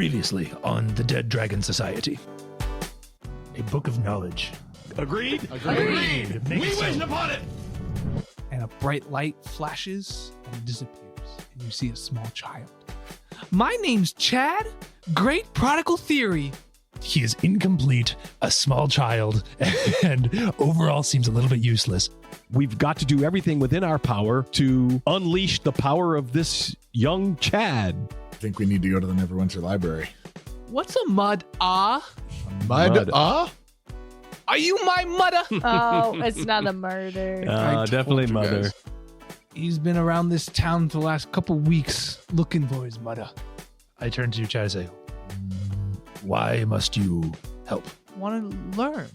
Previously on the Dead Dragon Society. A book of knowledge. Agreed? Agreed. We wish upon it! And a bright light flashes and disappears, and you see a small child. My name's Chad. Great prodigal theory. He is incomplete, a small child, and overall seems a little bit useless. We've got to do everything within our power to unleash the power of this young Chad. I think we need to go to the Neverwinter library. What's a mud-ah? Mud? Are you my mudder? Oh, it's not a murder. Definitely mother. guys. He's been around this town for the last couple weeks looking for his mudder. I turn to you, Chad, and say, why must you help? Want to learn.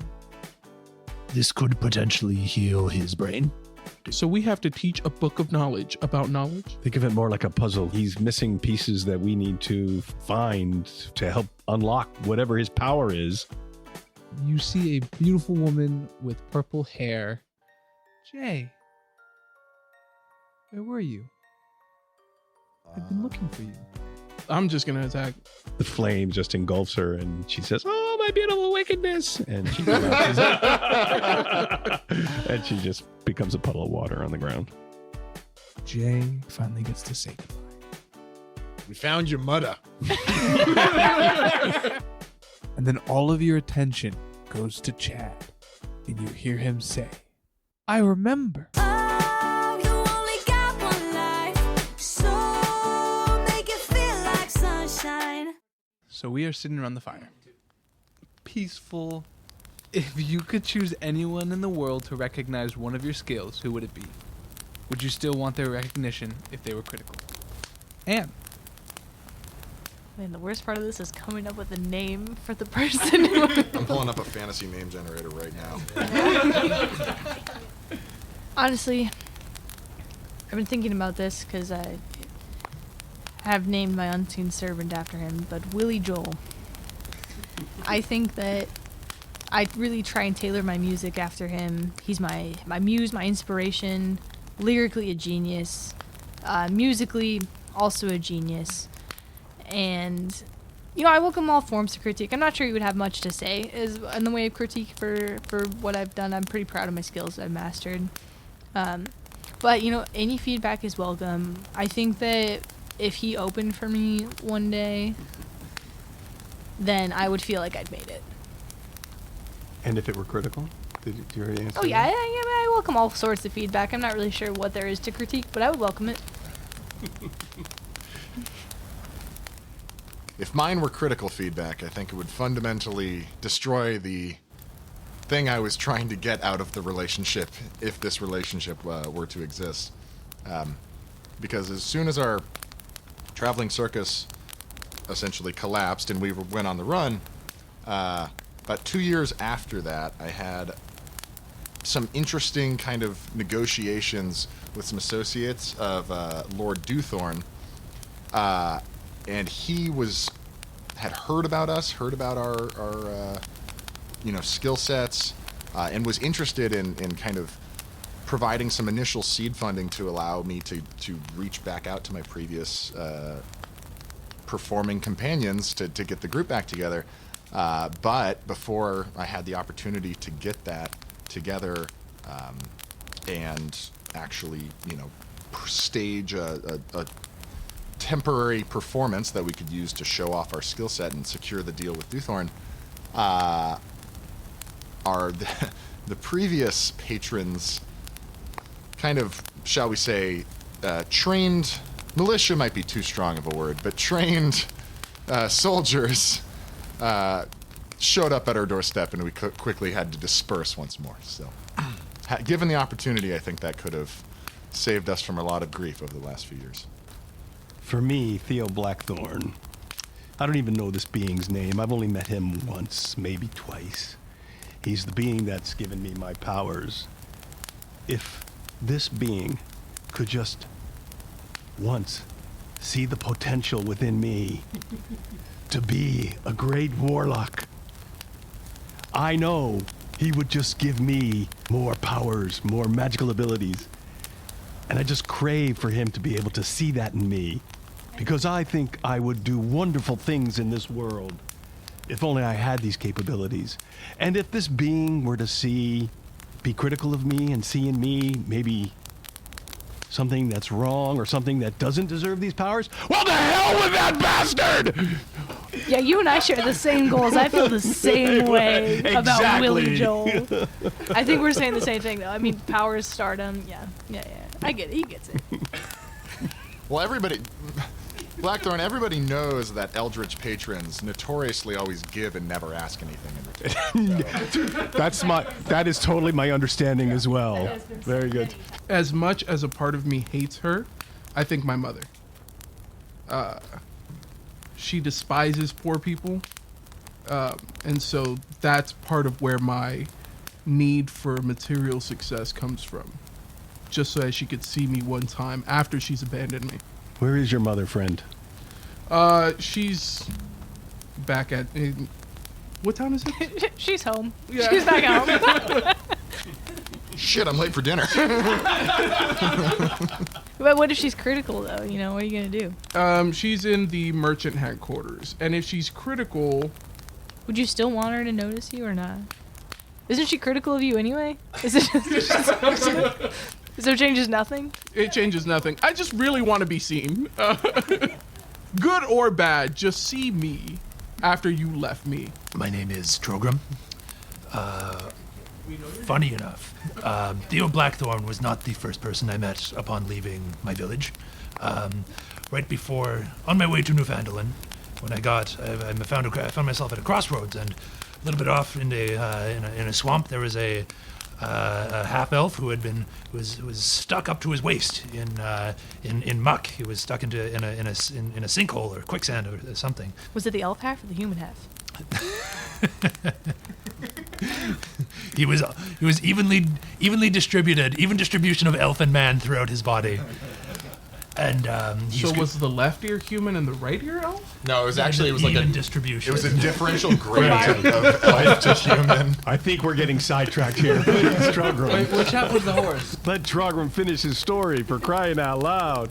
This could potentially heal his brain. So we have to teach a book of knowledge about knowledge? Think of it more like a puzzle. He's missing pieces that we need to find to help unlock whatever his power is. You see a beautiful woman with purple hair. Jay, where were you? I've been looking for you. I'm just going to attack. The flame just engulfs her and she says, "Oh, my beautiful wickedness." And she and she just becomes a puddle of water on the ground. Jay finally gets to say goodbye. We found your mudder. And then all of your attention goes to Chad, and you hear him say, I remember. Oh, you only got one life, so make it feel like sunshine. So we are sitting around the fire. Peaceful. If you could choose anyone in the world to recognize one of your skills, who would it be? Would you still want their recognition if they were critical? Anne. Man, the worst part of this is coming up with a name for the person. I'm pulling up a fantasy name generator right now. Honestly, I've been thinking about this because I have named my unseen servant after him, but Willie Joel. I think that I really try and tailor my music after him. He's my muse, my inspiration, lyrically a genius, musically also a genius. And, you know, I welcome all forms of critique. I'm not sure you would have much to say in the way of critique for what I've done. I'm pretty proud of my skills I've mastered. But, you know, any feedback is welcome. I think that if he opened for me one day, then I would feel like I'd made it. And if it were critical? Did you already answer? Oh, yeah, I welcome all sorts of feedback. I'm not really sure what there is to critique, but I would welcome it. If mine were critical feedback, I think it would fundamentally destroy the thing I was trying to get out of the relationship, if this relationship were to exist. Because as soon as our traveling circus essentially collapsed and we went on the run, about 2 years after that, I had some interesting kind of negotiations with some associates of Lord Dewthorn. And he had heard about us, heard about our skill sets, and was interested in kind of providing some initial seed funding to allow me to reach back out to my previous performing companions to get the group back together. But before I had the opportunity to get that together and actually, stage a temporary performance that we could use to show off our skill set and secure the deal with Dewthorn, the previous patrons kind of, shall we say, trained, militia might be too strong of a word, but trained soldiers showed up at our doorstep, and we quickly had to disperse once more. So, given the opportunity, I think that could have saved us from a lot of grief over the last few years. For me, Theo Blackthorn, I don't even know this being's name. I've only met him once, maybe twice. He's the being that's given me my powers. If this being could just once see the potential within me to be a great warlock, I know he would just give me more powers, more magical abilities. And I just crave for him to be able to see that in me because I think I would do wonderful things in this world if only I had these capabilities. And if this being were to be critical of me and see in me maybe something that's wrong or something that doesn't deserve these powers, well, the hell with that bastard! Yeah, you and I share the same goals. I feel the same way about Willie Exactly. Joel. I think we're saying the same thing, though. I mean, powers, stardom. Yeah. I get it. He gets it. Well, Blackthorn, everybody knows that Eldritch patrons notoriously always give and never ask anything in return. That is totally my understanding as well. Very good. As much as a part of me hates her, I think my mother. She despises poor people. And so that's part of where my need for material success comes from. Just so that she could see me one time after she's abandoned me. Where is your mother, friend? She's back at... what town is it? She's home. Yeah. She's back home. Shit, I'm late for dinner. But what if she's critical, though? You know, what are you going to do? She's in the merchant headquarters. And if she's critical... Would you still want her to notice you or not? Isn't she critical of you anyway? So it changes nothing? It changes nothing. I just really want to be seen. Good or bad, just see me after you left me. My name is Trogram. Funny enough, Theo Blackthorn was not the first person I met upon leaving my village. Right before, on my way to Newfoundland, when I found myself at a crossroads, and a little bit off in a swamp, there was a half elf who was stuck up to his waist in muck. He was stuck in a sinkhole or quicksand or something. Was it the elf half or the human half? He was evenly distributed, even distribution of elf and man throughout his body. And So was the left ear human and the right ear elf? No, it was like even a distribution. It was a differential gradient of elf to human. I think we're getting sidetracked here. Please, Trogram. Wait, which half was the horse? Let Trogram finish his story, for crying out loud.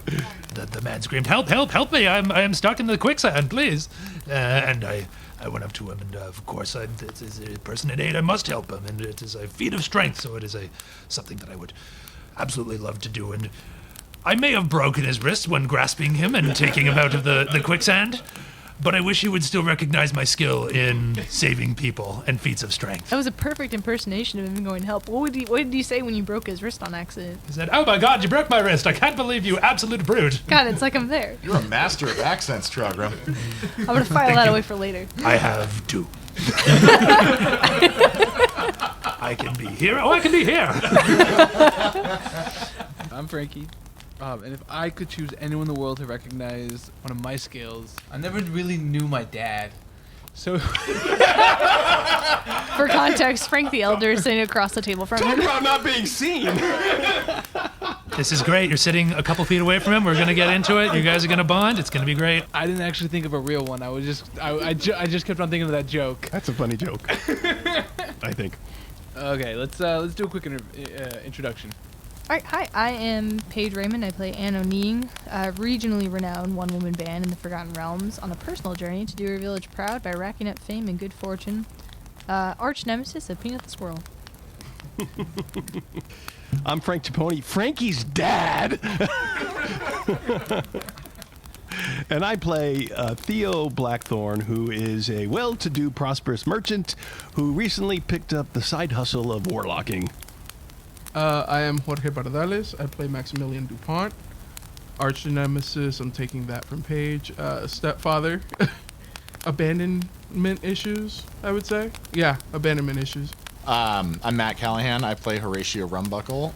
The man screamed, help me, I am stuck in the quicksand, please. And I went up to him, and of course, it is a person in need, I must help him, and it is a feat of strength, so it is something that I would absolutely love to do. And I may have broken his wrist when grasping him and taking him out of the quicksand, but I wish he would still recognize my skill in saving people and feats of strength. That was a perfect impersonation of him going to help. What did he say when you broke his wrist on accident? He said, "Oh my God, you broke my wrist! I can't believe you, absolute brute!" God, it's like I'm there. You're a master of accents, Trogram. I'm gonna file that away for later. I have two. I can be here. Oh, I can be here. I'm Frankie. And if I could choose anyone in the world to recognize one of my skills, I never really knew my dad. So For context, Frank the Elder is sitting across the table from Talk him. about not being seen. This is great. You're sitting a couple feet away from him. We're gonna get into it. You guys are gonna bond. It's gonna be great. I didn't actually think of a real one. I just kept on thinking of that joke. That's a funny joke. I think. Okay, let's do a quick introduction. All right, hi, I am Paige Raymond. I play Anne O'Neing, a regionally renowned one-woman band in the Forgotten Realms, on a personal journey to do her village proud by racking up fame and good fortune. Arch nemesis of Peanut the Squirrel. I'm Frank Chaponi, Frankie's dad. And I play Theo Blackthorn, who is a well-to-do, prosperous merchant who recently picked up the side hustle of warlocking. I am Jorge Bardales. I play Maximilian DuPont. Arch nemesis, I'm taking that from Paige. Stepfather. Abandonment issues, I would say. Yeah, abandonment issues. I'm Matt Callahan. I play Horatio Rumbuckle,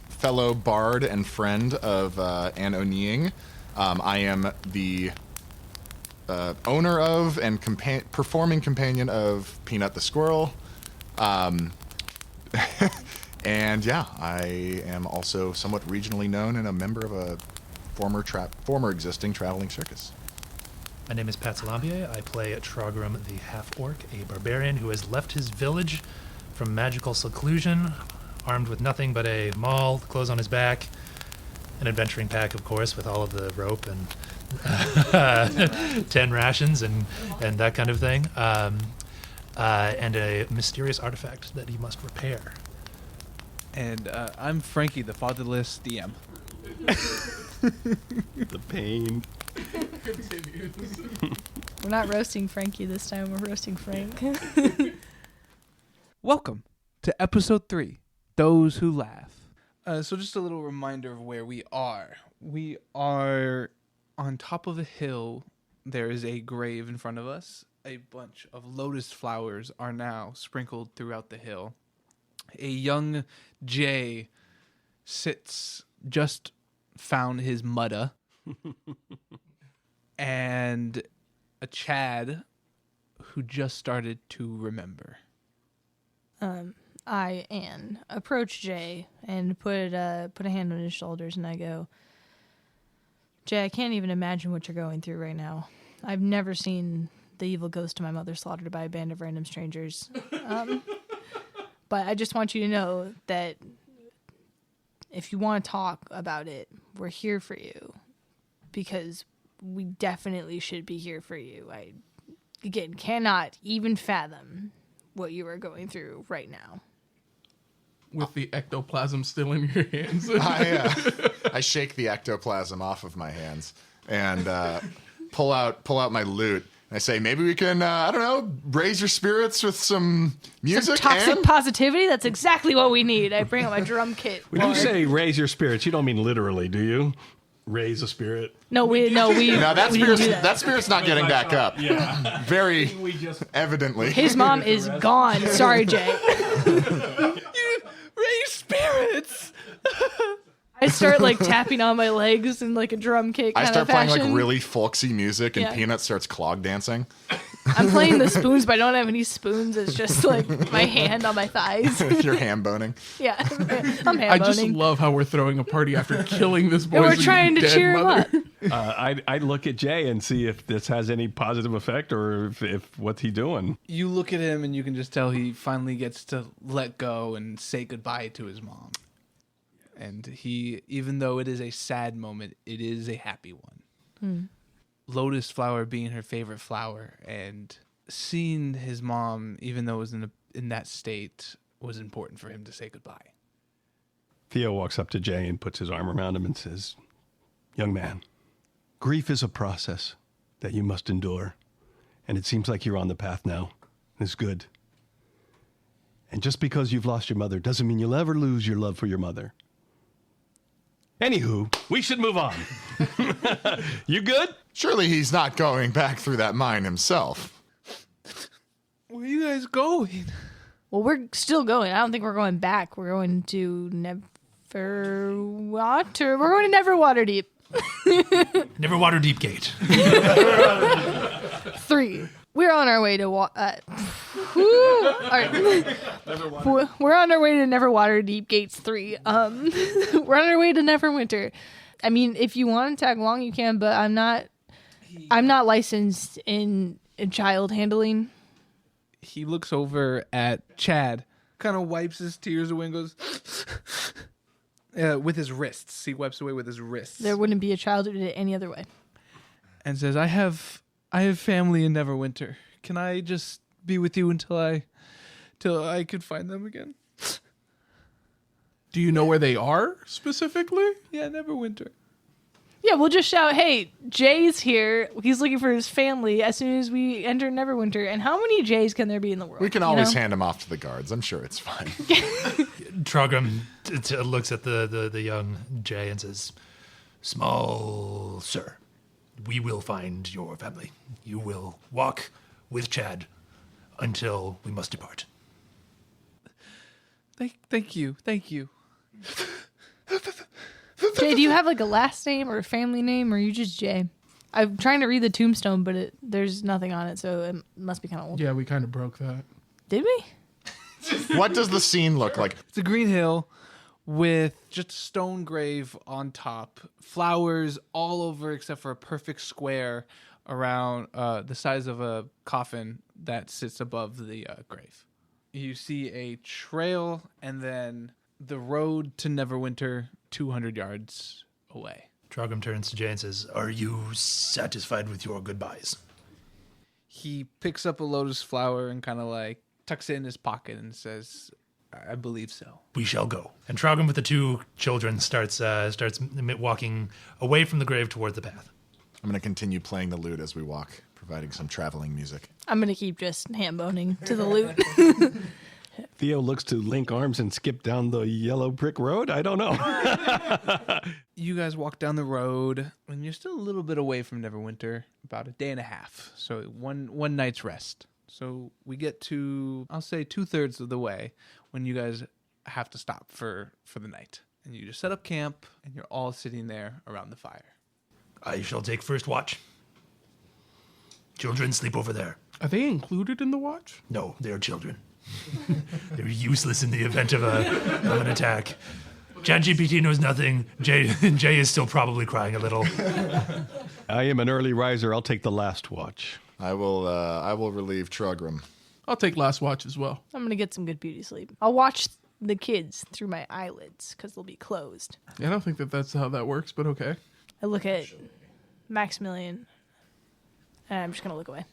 fellow bard and friend of Anne O'Neing. I am the owner of and performing companion of Peanut the Squirrel. And yeah, I am also somewhat regionally known and a member of a former existing traveling circus. My name is Pat Salambier. I play Trogram the Half-Orc, a barbarian who has left his village from magical seclusion, armed with nothing but a maul, clothes on his back, an adventuring pack, of course, with all of the rope and 10 rations and that kind of thing, and a mysterious artifact that he must repair. And I'm Frankie, the fatherless DM. The pain. We're not roasting Frankie this time. We're roasting Frank. Welcome to episode 3, Those Who Laugh. So just a little reminder of where we are. We are on top of a hill. There is a grave in front of us. A bunch of lotus flowers are now sprinkled throughout the hill. A young Jay sits, just found his mudda, and a Chad who just started to remember. I, Anne, approach Jay and put a hand on his shoulders, and I go, Jay, I can't even imagine what you're going through right now. I've never seen the evil ghost of my mother slaughtered by a band of random strangers. But I just want you to know that if you want to talk about it, we're here for you. Because we definitely should be here for you. I, again, cannot even fathom what you are going through right now. With the ectoplasm still in your hands. I shake the ectoplasm off of my hands and pull out my lute. And I say, maybe we can, I don't know, raise your spirits with some music. Some toxic and positivity? That's exactly what we need. I bring out my drum kit. When you say raise your spirits, you don't mean literally, do you? Raise a spirit. No, we No, that we didn't spirit's do that. that spirit's not getting back up. Yeah. Very evidently. His mom is gone. Sorry, Jay. Raise spirits! I start like tapping on my legs in like a drum kit I kind start of playing fashion. like really folksy music, and Yeah. Peanut starts clog dancing. I'm playing the spoons, but I don't have any spoons. It's just like my hand on my thighs. You're ham boning. Yeah, I'm I just ham-boning. love how we're throwing a party after killing this boy. And we're trying to cheer him up. I look at Jay and see if this has any positive effect or if what's he doing. You look at him and you can just tell he finally gets to let go and say goodbye to his mom. And he, even though it is a sad moment, it is a happy one. Lotus flower being her favorite flower, and seeing his mom, even though it was in that state, was important for him to say goodbye. Theo walks up to Jay and puts his arm around him and says, young man, grief is a process that you must endure. And it seems like you're on the path now. It's good. And just because you've lost your mother doesn't mean you'll ever lose your love for your mother. Anywho, we should move on. You good? Surely he's not going back through that mine himself. Where are you guys going? Well, we're still going. I don't think we're going back. We're going to Neverwater. We're going to Neverwater Deep. Neverwater Deep Gate. 3. We're on our way to we're on our way to Neverwater Deep Gates 3. We're on our way to Neverwinter. I mean, if you want to tag along, you can, but I'm not licensed in child handling. He looks over at Chad, kind of wipes his tears away and goes, with his wrists. He wipes away with his wrists. There wouldn't be a child who did it any other way. And says, I have family in Neverwinter. Can I just be with you until I could find them again? Do you know where they are specifically? Yeah, Neverwinter. Yeah, we'll just shout, hey, Jay's here. He's looking for his family as soon as we enter Neverwinter. And how many Jays can there be in the world? We can you always know? hand him off to the guards. I'm sure it's fine. Trogum looks at the young Jay and says, small sir, we will find your family. You will walk with Chad until we must depart. Thank you. Jay, do you have like a last name or a family name, or are you just Jay? I'm trying to read the tombstone, but there's nothing on it, so it must be kind of old. Yeah, we kind of broke that. Did we? What does the scene look like? It's a green hill with just a stone grave on top, flowers all over except for a perfect square around the size of a coffin that sits above the grave. You see a trail and then the road to Neverwinter 200 yards away. Trogum turns to Jay and says, "Are you satisfied with your goodbyes?" He picks up a lotus flower and kind of like tucks it in his pocket and says, I believe so. We shall go. And Trogum with the two children starts walking away from the grave toward the path. I'm going to continue playing the lute as we walk, providing some traveling music. I'm gonna keep just ham-boning to the lute. Theo looks to link arms and skip down the yellow brick road. I don't know. You guys walk down the road, and you're still a little bit away from Neverwinter, about a day and a half. So one night's rest. So we get to, I'll say, 2/3 of the way when you guys have to stop for the night. And you just set up camp, and you're all sitting there around the fire. I shall take first watch. Children, sleep over there. Are they included in the watch? No, they are children. They're useless in the event of an attack. ChatGPT knows nothing. Jay is still probably crying a little. I am an early riser. I'll take the last watch. I will relieve Trogrum. I'll take last watch as well. I'm gonna get some good beauty sleep. I'll watch the kids through my eyelids because they'll be closed. I don't think that's how that works, but okay. I look at Maximilian, and I'm just gonna look away.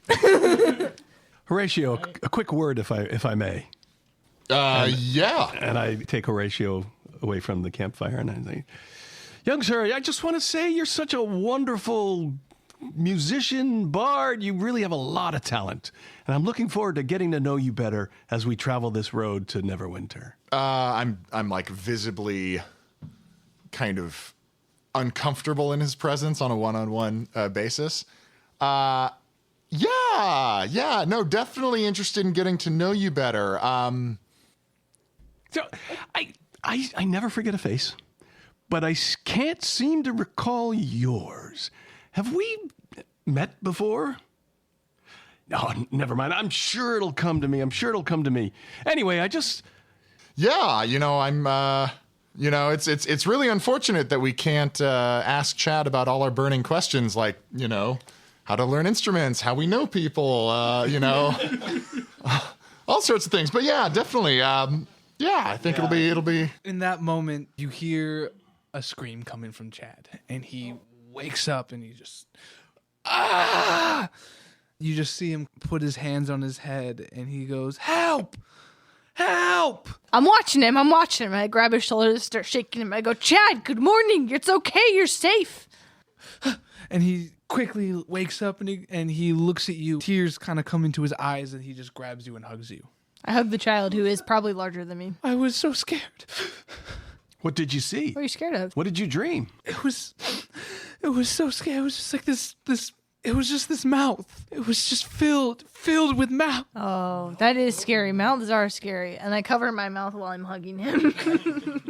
Horatio, a quick word, if I may. Yeah. And I take Horatio away from the campfire, and I say, "Young sir, I just want to say you're such a wonderful musician, bard. You really have a lot of talent, and I'm looking forward to getting to know you better as we travel this road to Neverwinter." I'm like visibly kind of uncomfortable in his presence on a one-on-one basis. Yeah, no, definitely interested in getting to know you better. So I never forget a face, but I can't seem to recall yours. Have we met before? No, never mind. I'm sure it'll come to me. Anyway, Yeah, it's really unfortunate that we can't ask Chad about all our burning questions, like, how to learn instruments, how we know people, all sorts of things. But yeah, definitely. I think it'll be. In that moment, you hear a scream coming from Chad, and he wakes up and he just, ah! You just see him put his hands on his head, and he goes, "Help! Help!" I'm watching him. I grab his shoulders, start shaking him. I go, "Chad, good morning. It's okay. You're safe." And he quickly wakes up and he looks at you. Tears kind of come into his eyes, and he just grabs you and hugs you. I hug the child, who is probably larger than me. I was so scared. what did you see? What are you scared of? What did you dream? It was so scary. It was just like this. It was just this mouth. It was just filled with mouth. Oh, that is scary. Mouths are scary. And I cover my mouth while I'm hugging him.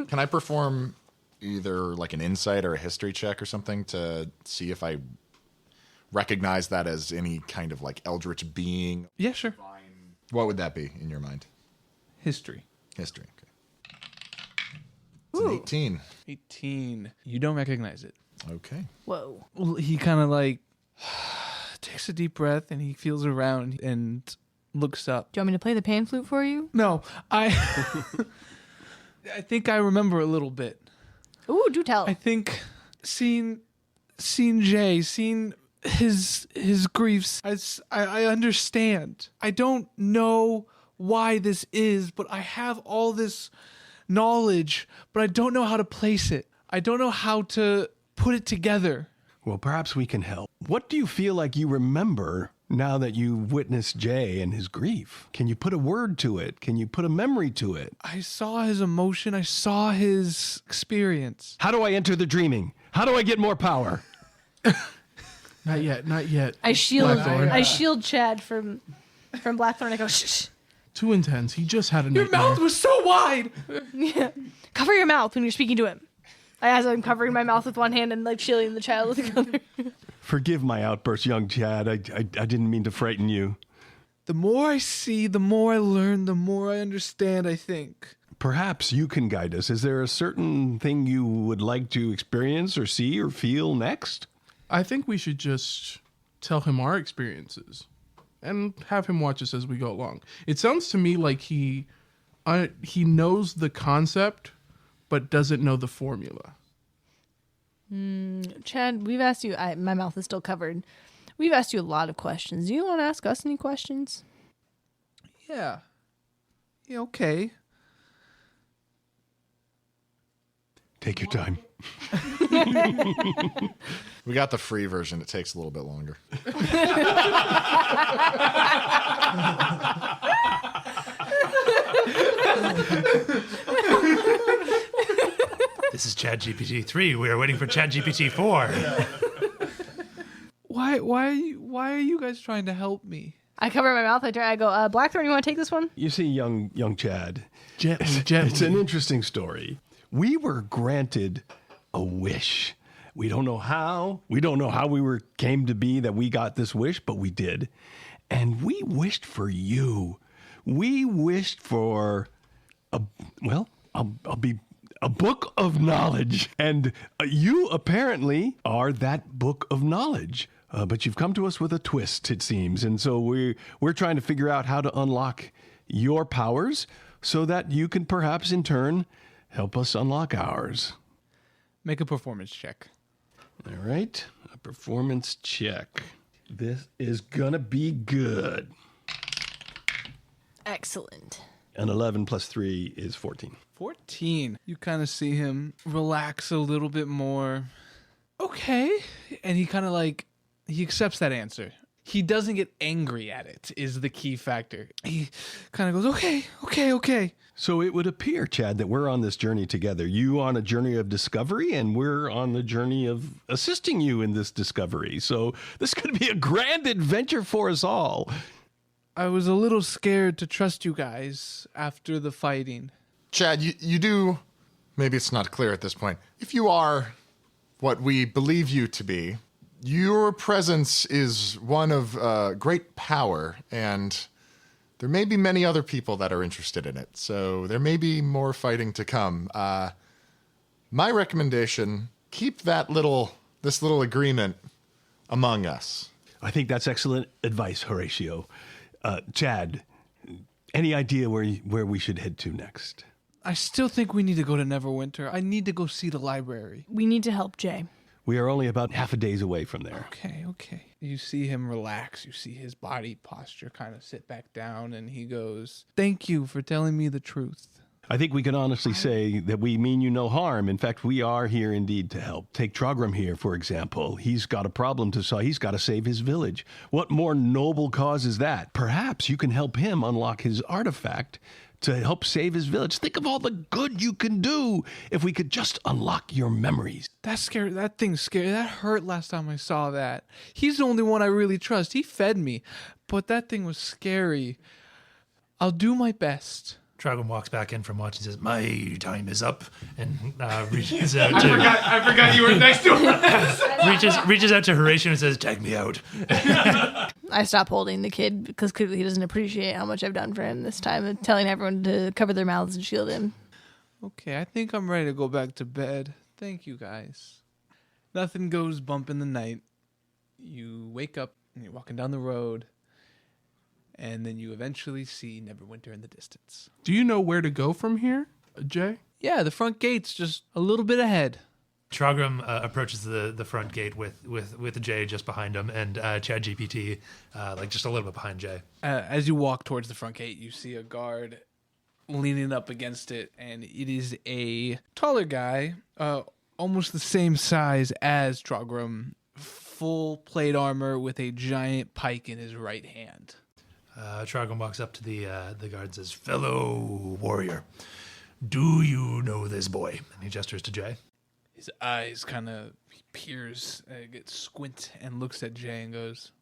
Can I perform either like an insight or a history check or something to see if I recognize that as any kind of like eldritch being? Yeah, sure. What would that be in your mind? History. History. Okay. It's an 18. 18. You don't recognize it. Okay. Whoa. Well, he kind of like takes a deep breath, and he feels around and looks up. Do you want me to play the pan flute for you? No, I think I remember a little bit. Ooh, do tell. I think seeing Jay, seeing his griefs, I understand. I don't know why this is, but I have all this knowledge, but I don't know how to place it. I don't know how to put it together. Well, perhaps we can help. What do you feel like you remember now that you've witnessed Jay and his grief? Can you put a word to it? Can you put a memory to it? I saw his emotion. I saw his experience. How do I enter the dreaming? How do I get more power? Not yet. I shield Blackthorn. Chad from Blackthorn. I go, shh. Too intense. He just had a Your nightmare. mouth was so wide. Yeah. Cover your mouth when you're speaking to him. As I'm covering my mouth with one hand and like shielding the child with the other. Forgive my outburst, young Chad. I didn't mean to frighten you. The more I see, the more I learn, the more I understand, I think. Perhaps you can guide us. Is there a certain thing you would like to experience or see or feel next? I think we should just tell him our experiences and have him watch us as we go along. It sounds to me like he knows the concept but doesn't know the formula. Chad, we've asked you. My mouth is still covered. We've asked you a lot of questions. Do you want to ask us any questions? Yeah. Yeah, okay. Take your time. We got the free version. It takes a little bit longer. This is ChatGPT 3. We are waiting for ChatGPT 4. Why are you guys trying to help me? I cover my mouth. I go, Blackthorn, you want to take this one? You see, young Chad, Gently. it's an interesting story. We were granted a wish. We don't know how. We don't know how came to be that we got this wish, but we did. And we wished for you. We wished for I'll be a book of knowledge. And you apparently are that book of knowledge. But you've come to us with a twist, it seems. And so we're trying to figure out how to unlock your powers so that you can perhaps in turn help us unlock ours. Make a performance check. All right. A performance check. This is going to be good. Excellent. An 11 plus 3 is 14. 14. You kind of see him relax a little bit more. Okay. And he kind of he accepts that answer. He doesn't get angry at it is the key factor. He kind of goes, okay. So it would appear, Chad, that we're on this journey together. You on a journey of discovery, and we're on the journey of assisting you in this discovery. So this could be a grand adventure for us all. I was a little scared to trust you guys after the fighting. Chad, you do, maybe it's not clear at this point. If you are what we believe you to be, your presence is one of great power, and there may be many other people that are interested in it. So there may be more fighting to come. My recommendation, keep this little agreement among us. I think that's excellent advice, Horatio. Chad, any idea where we should head to next? I still think we need to go to Neverwinter. I need to go see the library. We need to help Jay. We are only about half a day's away from there. Okay. You see him relax. You see his body posture kind of sit back down, and he goes, "Thank you for telling me the truth." I think we can honestly say that we mean you no harm. In fact, we are here indeed to help. Take Trogram here, for example. He's got a problem to solve. He's got to save his village. What more noble cause is that? Perhaps you can help him unlock his artifact to help save his village. Think of all the good you can do if we could just unlock your memories. That's scary. That thing's scary. That hurt last time I saw that. He's the only one I really trust. He fed me, but that thing was scary. I'll do my best. Trogon walks back in from watching and says, "My time is up," and reaches out to I forgot you were next to him. reaches out to Horatio and says, "Tag me out." I stop holding the kid because clearly he doesn't appreciate how much I've done for him this time and telling everyone to cover their mouths and shield him. Okay, I think I'm ready to go back to bed. Thank you, guys. Nothing goes bump in the night. You wake up and you're walking down the road, and then you eventually see Neverwinter in the distance. Do you know where to go from here, Jay? Yeah, the front gate's just a little bit ahead. Trogram approaches the front gate with Jay just behind him, and ChatGPT just a little bit behind Jay. As you walk towards the front gate, you see a guard leaning up against it, and it is a taller guy, almost the same size as Trogram, full plate armor with a giant pike in his right hand. Trogon walks up to the guard and says, "Fellow warrior, do you know this boy?" And he gestures to Jay. His eyes kind of peers, gets squint, and looks at Jay and goes,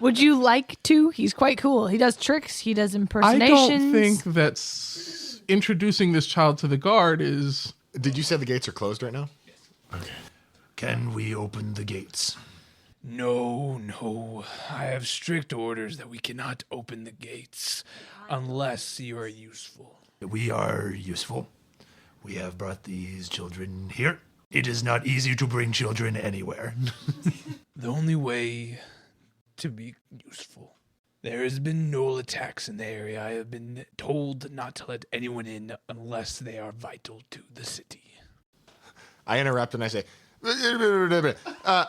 Would you like to? He's quite cool. He does tricks. He does I impersonations. don't think that introducing this child to the guard is... Did you say the gates are closed right now? Can we open the gates? No. I have strict orders that we cannot open the gates unless you are useful. We are useful. We have brought these children here. It is not easy to bring children anywhere. The only way to be useful There has been no attacks in the area. I have been told not to let anyone in unless they are vital to the city. I interrupt and I say, no,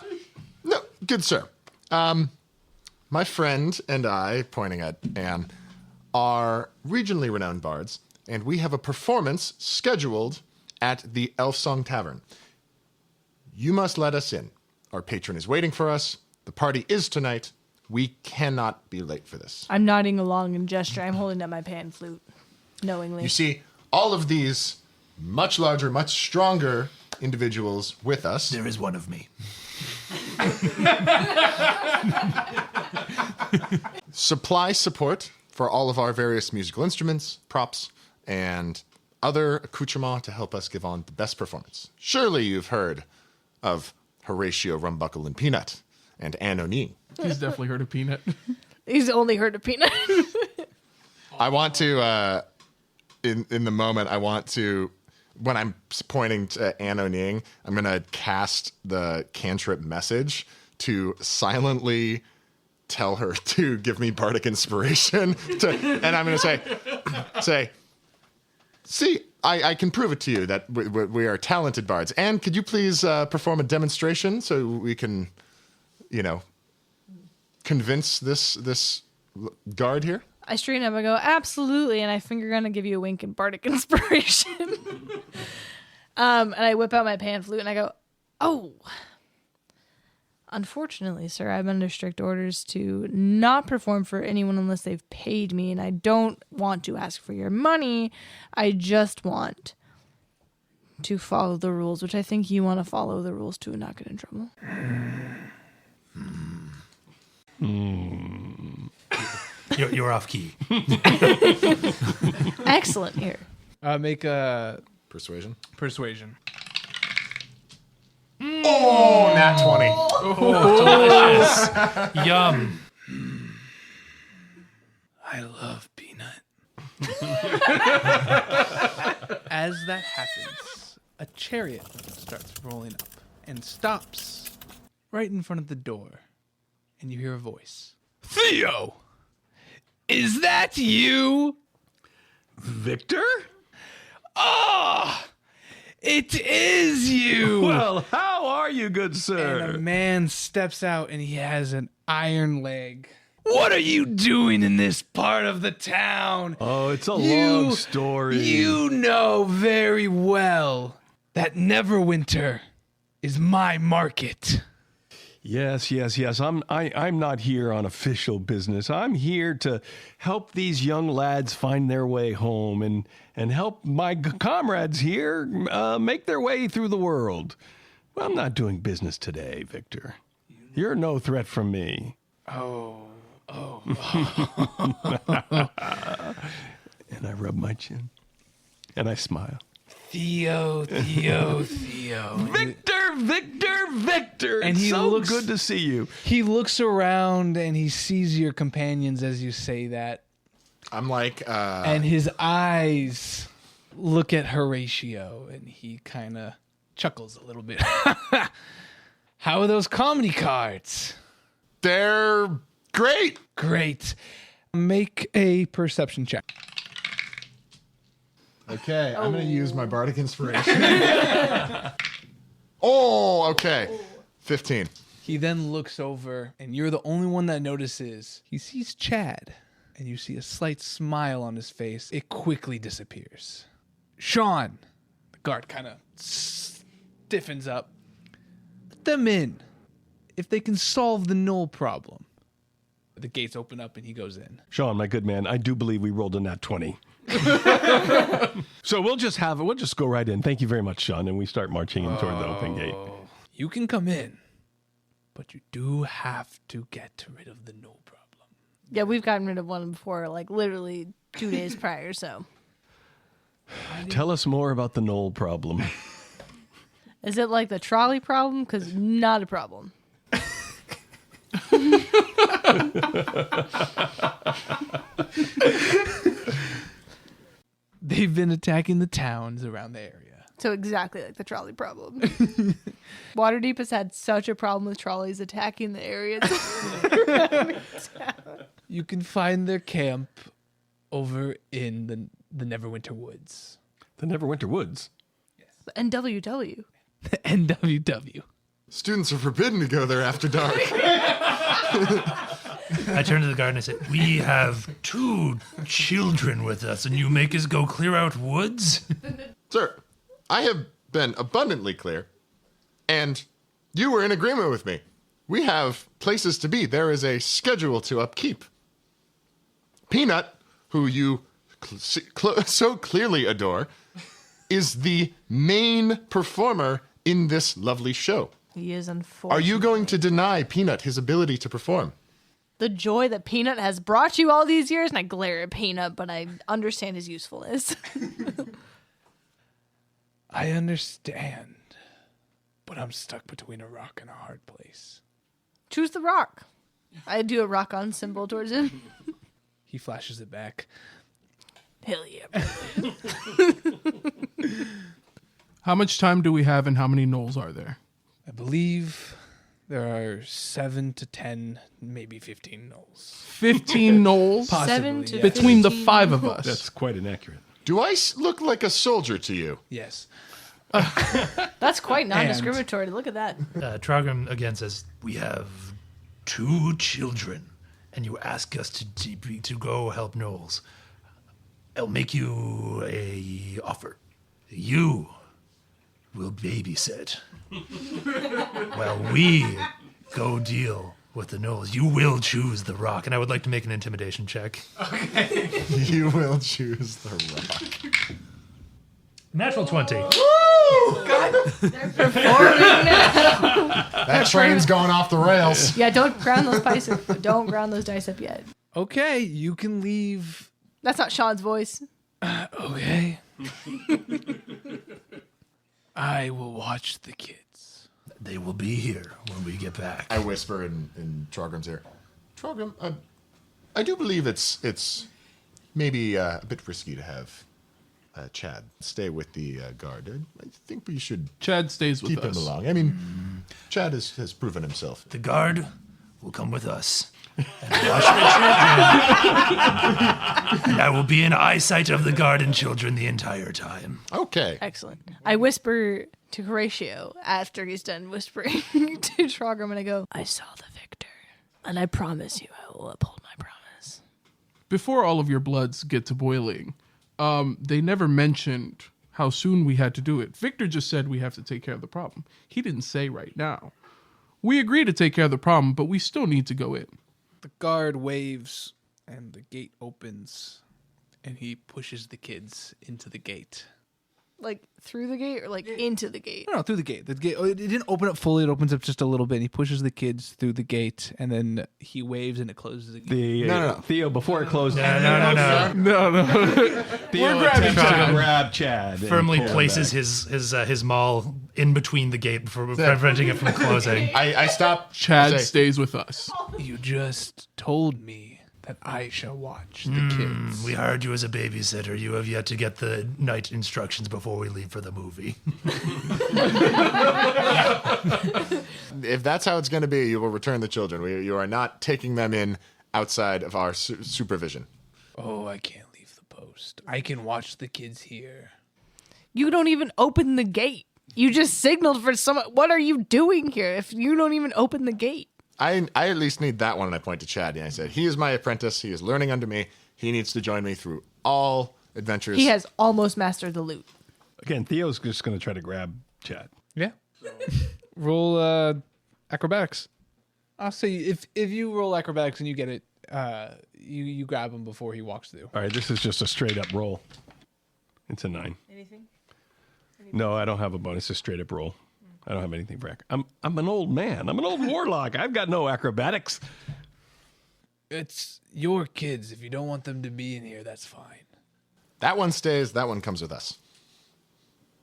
good sir. My friend and I, pointing at Anne, are regionally renowned bards, and we have a performance scheduled at the Elf Song Tavern. You must let us in. Our patron is waiting for us. The party is tonight. We cannot be late for this. I'm nodding along and gesturing. I'm holding up my pan flute, knowingly. You see, all of these much larger, much stronger individuals with us. There is one of me. Supply support for all of our various musical instruments, props, and other accoutrements to help us give on the best performance. Surely you've heard of Horatio Rumbuckle and Peanut and Anne O'Neill. He's definitely heard of Peanut. He's only heard of peanut. I want to, in the moment, I want to, when I'm pointing to Anne O'Neill, I'm going to cast the cantrip message to silently tell her to give me bardic inspiration. And I'm going to say, see, I can prove it to you that we are talented bards. Anne, could you please perform a demonstration so we can, convince this guard here? I straighten up. I go, absolutely. And I finger gun to give you a wink and bardic inspiration. And I whip out my pan flute and I go, oh. Unfortunately, sir, I'm under strict orders to not perform for anyone unless they've paid me. And I don't want to ask for your money. I just want to follow the rules, which I think you want to follow the rules to not get in trouble. You're off key. Excellent here. Make a Persuasion. persuasion. Oh, nat 20. Yum. I love peanut. As that happens, a chariot starts rolling up and stops right in front of the door. And you hear a voice. Theo! Is that you? Victor? Ah! It is you! Well, how are you, good And a sir? man steps out and he has an iron leg. What are you doing in this part of the town? Oh, it's a long story. You know very well that Neverwinter is my market. Yes. I'm not here on official business. I'm here to help these young lads find their way home and help my comrades here make their way through the world. Well, I'm not doing business today, Victor. You're no threat from me. And I rub my chin and I smile. Theo. Victor! And It's he so looks- good to see you. He looks around and he sees your companions as you say that. I'm like, And his eyes look at Horatio and he kind of chuckles a little bit. How are those comedy cards? they're great. Great. Make a perception check. Okay, I'm going to use my bardic inspiration. Oh, okay. 15. He then looks over, and you're the only one that notices. He sees Chad, and you see a slight smile on his face. It quickly disappears. Sean, the guard kind of stiffens up. Let them in. If they can solve the null problem. The gates open up, and he goes in. Sean, my good man, I do believe we rolled a nat 20. So we'll just go right in. Thank you very much, Sean. And we start marching in toward the open gate. You can come in, but you do have to get rid of the null problem. Yeah, we've gotten rid of one before, like literally 2 days prior, so. Tell us more about the knoll problem. Is it like the trolley problem? Because not a problem. They've been attacking the towns around the area. So exactly like the trolley problem. Waterdeep has had such a problem with trolleys attacking the areas. You can find their camp over in the Neverwinter Woods. The Neverwinter Woods. NWW. The NWW. Students are forbidden to go there after dark. I turned to the guard and I said, "We have 2 children with us, and you make us go clear out woods?" Sir, I have been abundantly clear, and you were in agreement with me. We have places to be. There is a schedule to upkeep. Peanut, who you so clearly adore, is the main performer in this lovely show. He is unfortunate. Are you going to deny Peanut his ability to perform? The joy that Peanut has brought you all these years, and I glare at Peanut, but I understand his usefulness. I understand, but I'm stuck between a rock and a hard place. Choose the rock. I do a rock on symbol towards him. He flashes it back. Hell yeah. How much time do we have and how many gnolls are there? I believe there are 7 to 10, maybe 15 gnolls. 15 gnolls? 7 to yeah. Between the 15. 5 of us. That's quite inaccurate. Do I look like a soldier to you? Yes. That's quite non-discriminatory. Look at that. Trogrim again says, "We have 2 children, and you ask us to go help Knowles. I'll make you a offer. You will babysit while we go deal with the Knowles. You will choose the rock." And I would like to make an intimidation check. You will choose the rock. Natural 20. That train's going off the rails. Yeah, don't ground those dice up. Don't ground those dice up yet. Okay, you can leave. That's not Sean's voice. Okay. I will watch the kids. They will be here when we get back. I whisper in Trogrim's ear. Trogrim, I do believe it's maybe a bit risky to have Chad stay with the guard. I think we should Chad stays with keep us. him along. I mean, Chad has proven himself. The guard will come with us and watch the children. And I will be in eyesight of the guard and children the entire time. Okay. Excellent. I whisper to Horatio after he's done whispering to Trogrim, and I go, "I saw the victor, and I promise you I will uphold my promise." Before all of your bloods get to boiling, they never mentioned how soon we had to do it. Victor just said we have to take care of the problem. He didn't say right now. We agree to take care of the problem, but we still need to go in. The guard waves, and the gate opens, and he pushes the kids into the gate. Like through the gate or like into the gate? No, through the gate. The gate. It didn't open up fully. It opens up just a little bit. And he pushes the kids through the gate, and then he waves, and it closes again. No. Theo, before it closes, No. Theo grabbing attempts to Chad. grab Chad. and Firmly pull him places back. his maul in between the gate for preventing it from closing. I stop. Chad say, stays with us. You just told me that I shall watch the kids. We hired you as a babysitter. You have yet to get the night instructions before we leave for the movie. if that's how it's going to be, you will return the children. You are not taking them in outside of our supervision. Oh, I can't leave the post. I can watch the kids here. You don't even open the gate. You just signaled for someone. What are you doing here if you don't even open the gate? I at least need that one, and I point to Chad, and I said, he is my apprentice. He is learning under me. He needs to join me through all adventures. He has almost mastered the loot. Again, Theo's just going to try to grab Chad. Yeah. Roll acrobatics. I'll say if you roll acrobatics and you get it, you grab him before he walks through. All right, this is just a straight up roll. It's a 9. Anything? No, I don't have a bonus. It's a straight up roll. I don't have anything for I'm an old man. I'm an old warlock. I've got no acrobatics. It's your kids. If you don't want them to be in here, that's fine. That one stays. That one comes with us.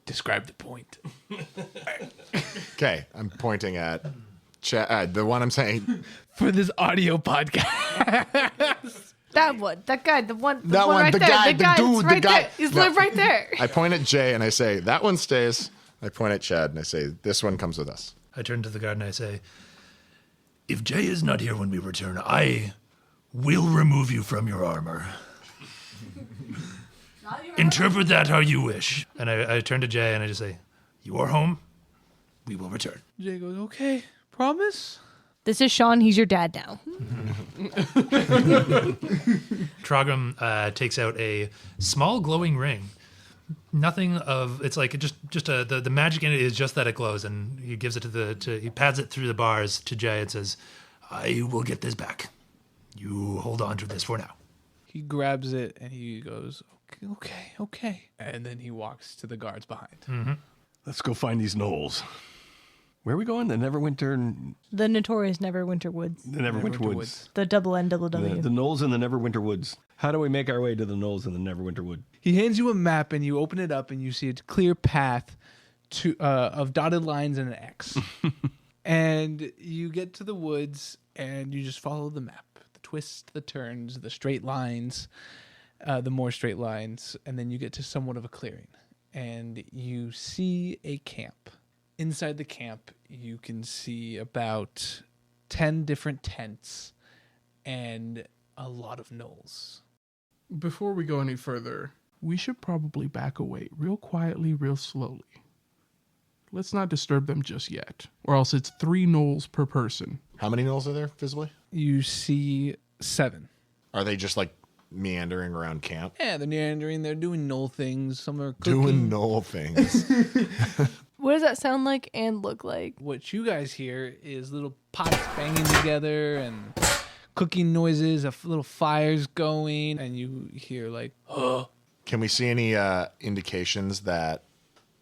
Describe the point. Okay, I'm pointing at Chad. The one I'm saying. For this audio podcast. That one. That guy. The one. That one, right the there. guy, the the guy. dude, It's the right guy. there. He's No. right there. I point at Jay and I say, that one stays. I point at Chad and I say, this one comes with us. I turn to the guard and I say, "If Jay is not here when we return, I will remove you from your armor. Interpret that how you wish. And I turn to Jay and I just say, you are home. We will return. Jay goes, okay, promise? This is Sean. He's your dad now. Trogam takes out a small glowing ring. Nothing of it's like the magic in it is just that it glows, and he gives it he pads it through the bars to Jay and says, "I will get this back. You hold on to this for now." He grabs it and he goes, okay. And then he walks to the guards behind. Let's go find these gnolls. Where are we going? The Neverwinter... The notorious Neverwinter Woods. The Neverwinter Woods. The double N double W. The gnolls in the Neverwinter Woods. How do we make our way to the gnolls in the Neverwinter Wood? He hands you a map and you open it up and you see a clear path to of dotted lines and an X. And you get to the woods and you just follow the map. The twists, the turns, the straight lines, the more straight lines. And then you get to somewhat of a clearing. And you see a camp. Inside the camp, you can see about 10 different tents and a lot of gnolls. Before we go any further, we should probably back away real quietly, real slowly. Let's not disturb them just yet, or else it's 3 gnolls per person. How many gnolls are there visibly? You see 7. Are they just like meandering around camp? Yeah, they're meandering. They're doing gnoll things. Some are cooking. Doing gnoll things. What does that sound like and look like? What you guys hear is little pots banging together and cooking noises, little fires going, and you hear like, oh. Can we see any indications that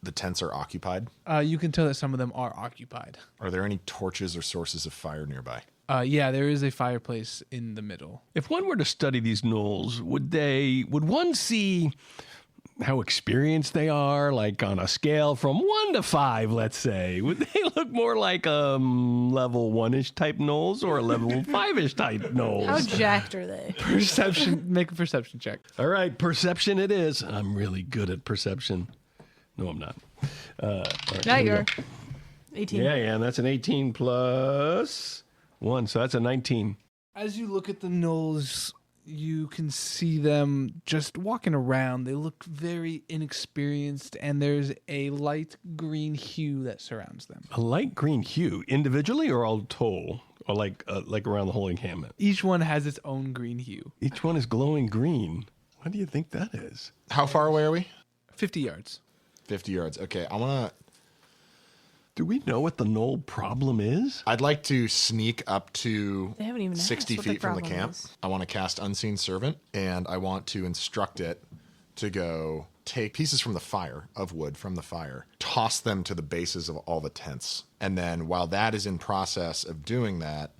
the tents are occupied? You can tell that some of them are occupied. Are there any torches or sources of fire nearby? Yeah, there is a fireplace in the middle. If one were to study these gnolls, would one see how experienced they are, like on a scale from 1 to 5, let's say? Would they look more like level 1-ish type gnolls or level 5-ish type gnolls? How jacked are they? Perception. Make a perception check. All right, perception it is. I'm really good at perception. No, I'm not. All right, Not here we your go. 18. Yeah, and that's an 18 plus 1, so that's a 19. As you look at the gnolls, you can see them just walking around. They look very inexperienced, and there's a light green hue that surrounds them. A light green hue, individually or all total? Or like around the whole encampment? Each one has its own green hue. Each one is glowing green. What do you think that is? How far away are we? 50 yards. 50 yards. Okay, I want to... Do we know what the gnoll problem is? I'd like to sneak up to They haven't even 60 asked what feet from the problem camp. is. I want to cast Unseen Servant, and I want to instruct it to go take pieces from the fire, of wood from the fire, toss them to the bases of all the tents. And then while that is in process of doing that,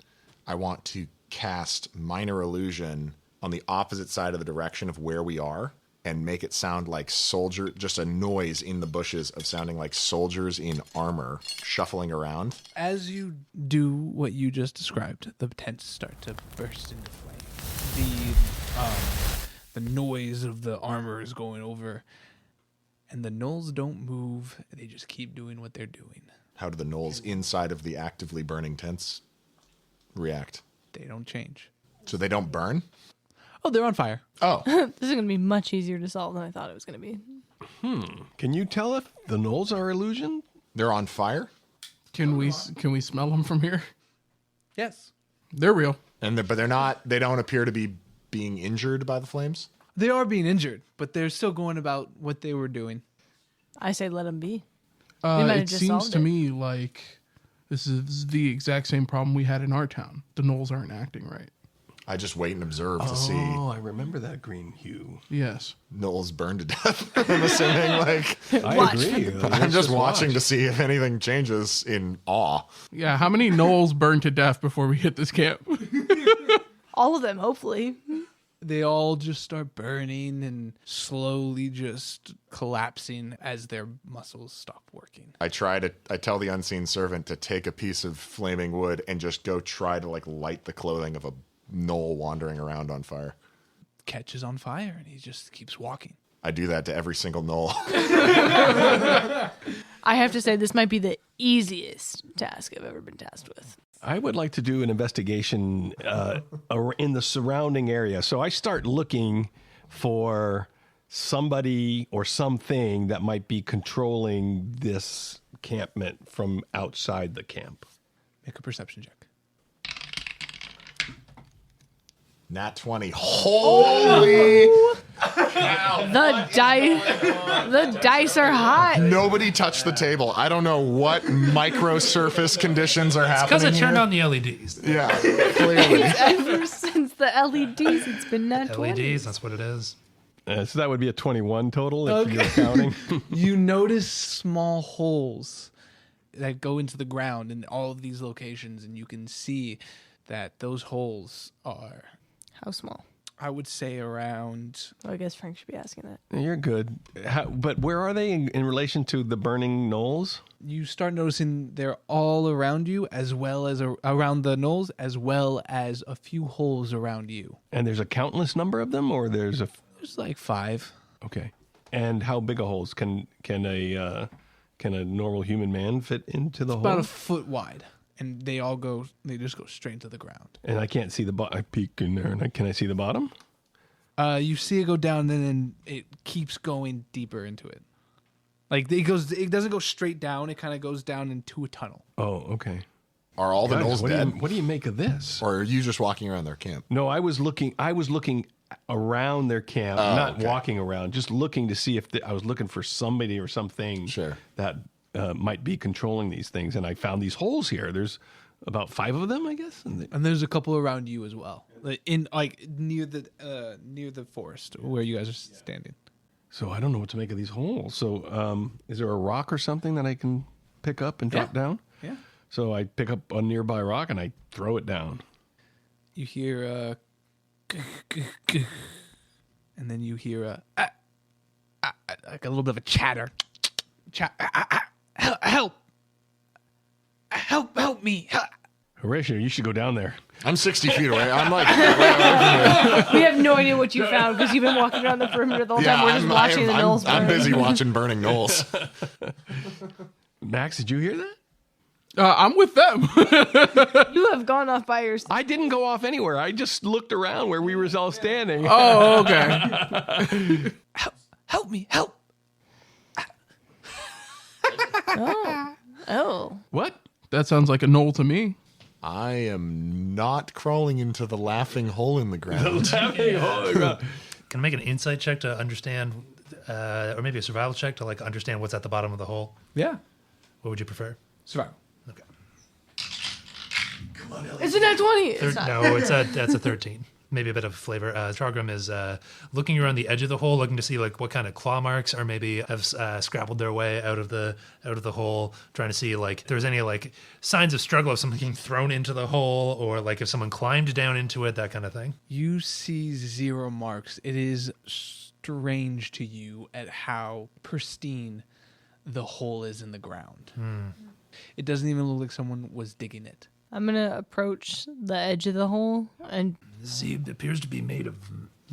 I want to cast Minor Illusion on the opposite side of the direction of where we are, and make it sound like just a noise in the bushes of sounding like soldiers in armor shuffling around. As you do what you just described, the tents start to burst into flame. The noise of the armor is going over, and the gnolls don't move. They just keep doing what they're doing. How do the gnolls inside of the actively burning tents react? They don't change. So they don't burn? Oh, they're on fire. Oh, This is going to be much easier to solve than I thought it was going to be. Can you tell if the gnolls are illusion? they're on fire? Can we smell them from here? Yes. They're real. But they're not, they don't appear to be being injured by the flames? They are being injured, but they're still going about what they were doing. I say let them be. might have It just seems solved to it. me like this is the exact same problem we had in our town. The gnolls aren't acting right. I just wait and observe to see Oh, I remember that green hue. Yes. gnolls burn to death. I'm assuming, like, I Watch. agree. I'm just watching to see if anything changes in awe. Yeah, how many gnolls burned to death before we hit this camp? All of them, hopefully. They all just start burning and slowly just collapsing as their muscles stop working. I tell the unseen servant to take a piece of flaming wood and just go try to like light the clothing of a gnoll wandering around on fire. Catches on fire and he just keeps walking. I do that to every single gnoll. I have to say, this might be the easiest task I've ever been tasked with. I would like to do an investigation in the surrounding area. So I start looking for somebody or something that might be controlling this campment from outside the camp. Make a perception check. Nat 20. Holy! The dice are hot. Nobody touched the table. I don't know what micro surface conditions are happening. Because I turned here. on the LEDs. Yeah, clearly. Ever since the LEDs, it's been nat 20. LEDs, that's what it is. So that would be a 21 total if you're counting. You notice small holes that go into the ground in all of these locations, and you can see that those holes are, How small? I would say, around. Well, I guess Frank should be asking that. You're good. But where are they in relation to the burning knolls? You start noticing they're all around you, as well as around the knolls, as well as a few holes around you. And there's a countless number of them, or there's a... There's like 5. Okay. And how big a holes can a normal human man fit into the hole? About a foot wide, and they just go straight into the ground. And I can't see the bottom. I peek in there, and can I see the bottom? You see it go down, and then it keeps going deeper into it. Like it doesn't go straight down. It kind of goes down into a tunnel. Oh, okay. Are all the Guys, gnolls dead? what do you make of this? Or are you just walking around their camp? No, I was looking around their camp, not okay. walking around, just looking to see if I was looking for somebody or something Sure. that might be controlling these things. And I found these holes here. There's about 5 of them, I guess. And there's a couple around you as well, near the forest where you guys are standing. So I don't know what to make of these holes. So is there a rock or something that I can pick up and drop down? Yeah. So I pick up a nearby rock and I throw it down. You hear and then you hear like a little bit of a chatter. Help me! Horatio, you should go down there. I'm 60 feet away. I'm like, way away from We have no idea what you found because you've been walking around the perimeter the whole time. We're just watching the gnolls burn. I'm busy watching burning gnolls. Max, did you hear that? I'm with them. You have gone off by yourself. I didn't go off anywhere. I just looked around where we were all standing. Oh, okay. Help me! Help! Oh. What? That sounds like a knoll to me. I am not crawling into the laughing hole in the ground. Can I make an insight check to understand, or maybe a survival check to like understand what's at the bottom of the hole? Yeah. What would you prefer? Survival. Okay. It's a nat 20. It's not. No, that's a 13. Maybe a bit of flavor. Trogrim is looking around the edge of the hole, looking to see like what kind of claw marks or maybe have scrabbled their way out of the hole, trying to see like if there's any like signs of struggle of something being thrown into the hole or like if someone climbed down into it, that kind of thing. You see 0 marks. It is strange to you at how pristine the hole is in the ground. It doesn't even look like someone was digging it. I'm going to approach the edge of the hole and This appears to be made of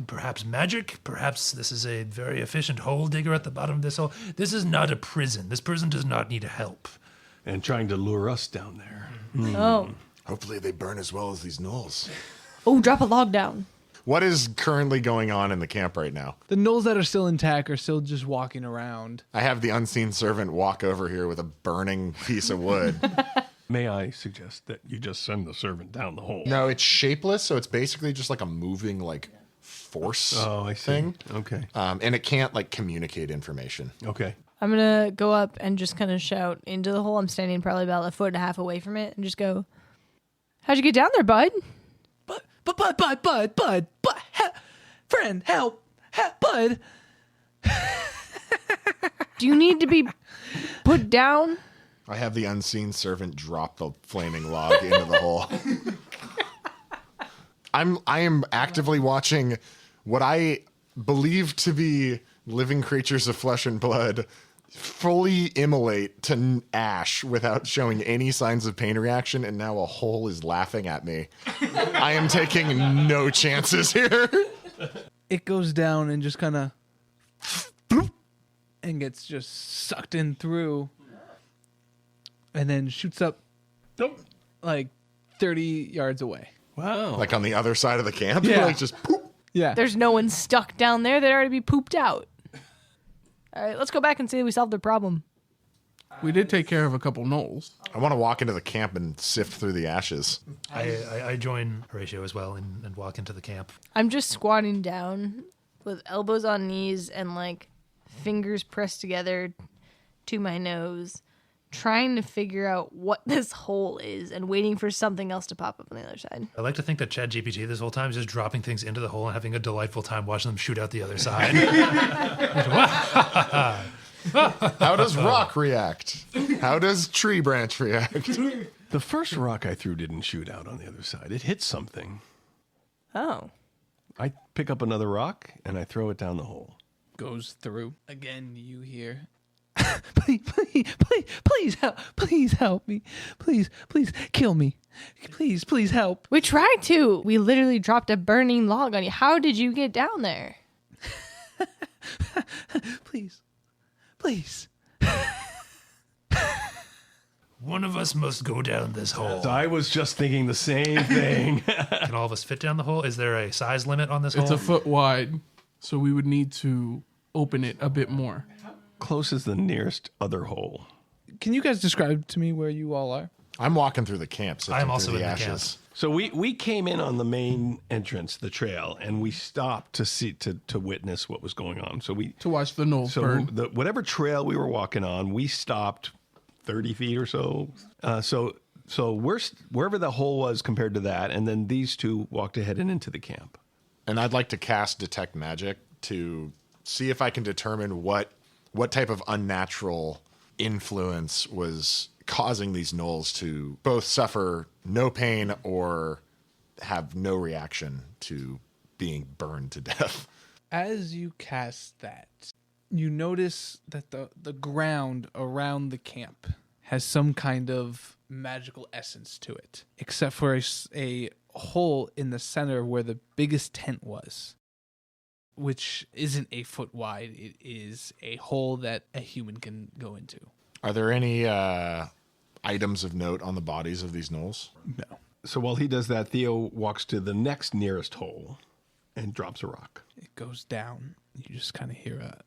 perhaps magic. Perhaps this is a very efficient hole digger at the bottom of this hole. This is not a prison. This person does not need help. And trying to lure us down there. oh. Hopefully they burn as well as these gnolls. Oh, drop a log down. What is currently going on in the camp right now? The gnolls that are still intact are still just walking around. I have the unseen servant walk over here with a burning piece of wood. May I suggest that you just send the servant down the hole? No, it's shapeless, so it's basically just like a moving like force thing. Okay. And it can't like communicate information. Okay. I'm going to go up and just kind of shout into the hole. I'm standing probably about 1.5 feet away from it and just go, how'd you get down there, bud? Bud, friend, help, bud. Do you need to be put down? I have the unseen servant drop the flaming log into the hole. I am actively watching what I believe to be living creatures of flesh and blood fully immolate to ash without showing any signs of pain reaction, and now a hole is laughing at me. I am taking no chances here. It goes down and just kind of and gets just sucked in through and then shoots up Nope. like 30 yards away. Wow. Like on the other side of the camp? Yeah. Like just poop. Yeah. There's no one stuck down there. They'd already be pooped out. All right, let's go back and say we solved their problem. We did take care of a couple gnolls. I want to walk into the camp and sift through the ashes. I join Horatio as well and walk into the camp. I'm just squatting down with elbows on knees and like fingers pressed together to my nose, trying to figure out what this hole is and waiting for something else to pop up on the other side. I like to think that ChatGPT this whole time is just dropping things into the hole and having a delightful time watching them shoot out the other side. How does rock react? How does tree branch react? The first rock I threw didn't shoot out on the other side. It hit something. Oh. I pick up another rock and I throw it down the hole. Goes through. Again, you hear. Please help me. Please kill me. Please help. We tried to. We literally dropped a burning log on you. How did you get down there? Please. One of us must go down this hole. So I was just thinking the same thing. Can all of us fit down the hole? Is there a size limit on this It's hole? a foot wide, so we would need to open it a bit more. Close as the nearest other hole. Can you guys describe to me where you all are? I'm walking through the camp, sifting I'm also through the in the camp. ashes. So we came in on the main entrance, the trail, and we stopped to see to witness what was going on. So To watch the gnolls burn. whatever trail we were walking on, we stopped 30 feet or so. So we're wherever the hole was compared to that, and then these two walked ahead and into the camp. And I'd like to cast Detect Magic to see if I can determine what type of unnatural influence was causing these gnolls to both suffer no pain or have no reaction to being burned to death. As you cast that, you notice that the ground around the camp has some kind of magical essence to it, except for a hole in the center where the biggest tent was, which isn't a foot wide. It is a hole that a human can go into. Are there any items of note on the bodies of these gnolls? No. So while he does that, Theo walks to the next nearest hole and drops a rock. It goes down. You just kind of hear a...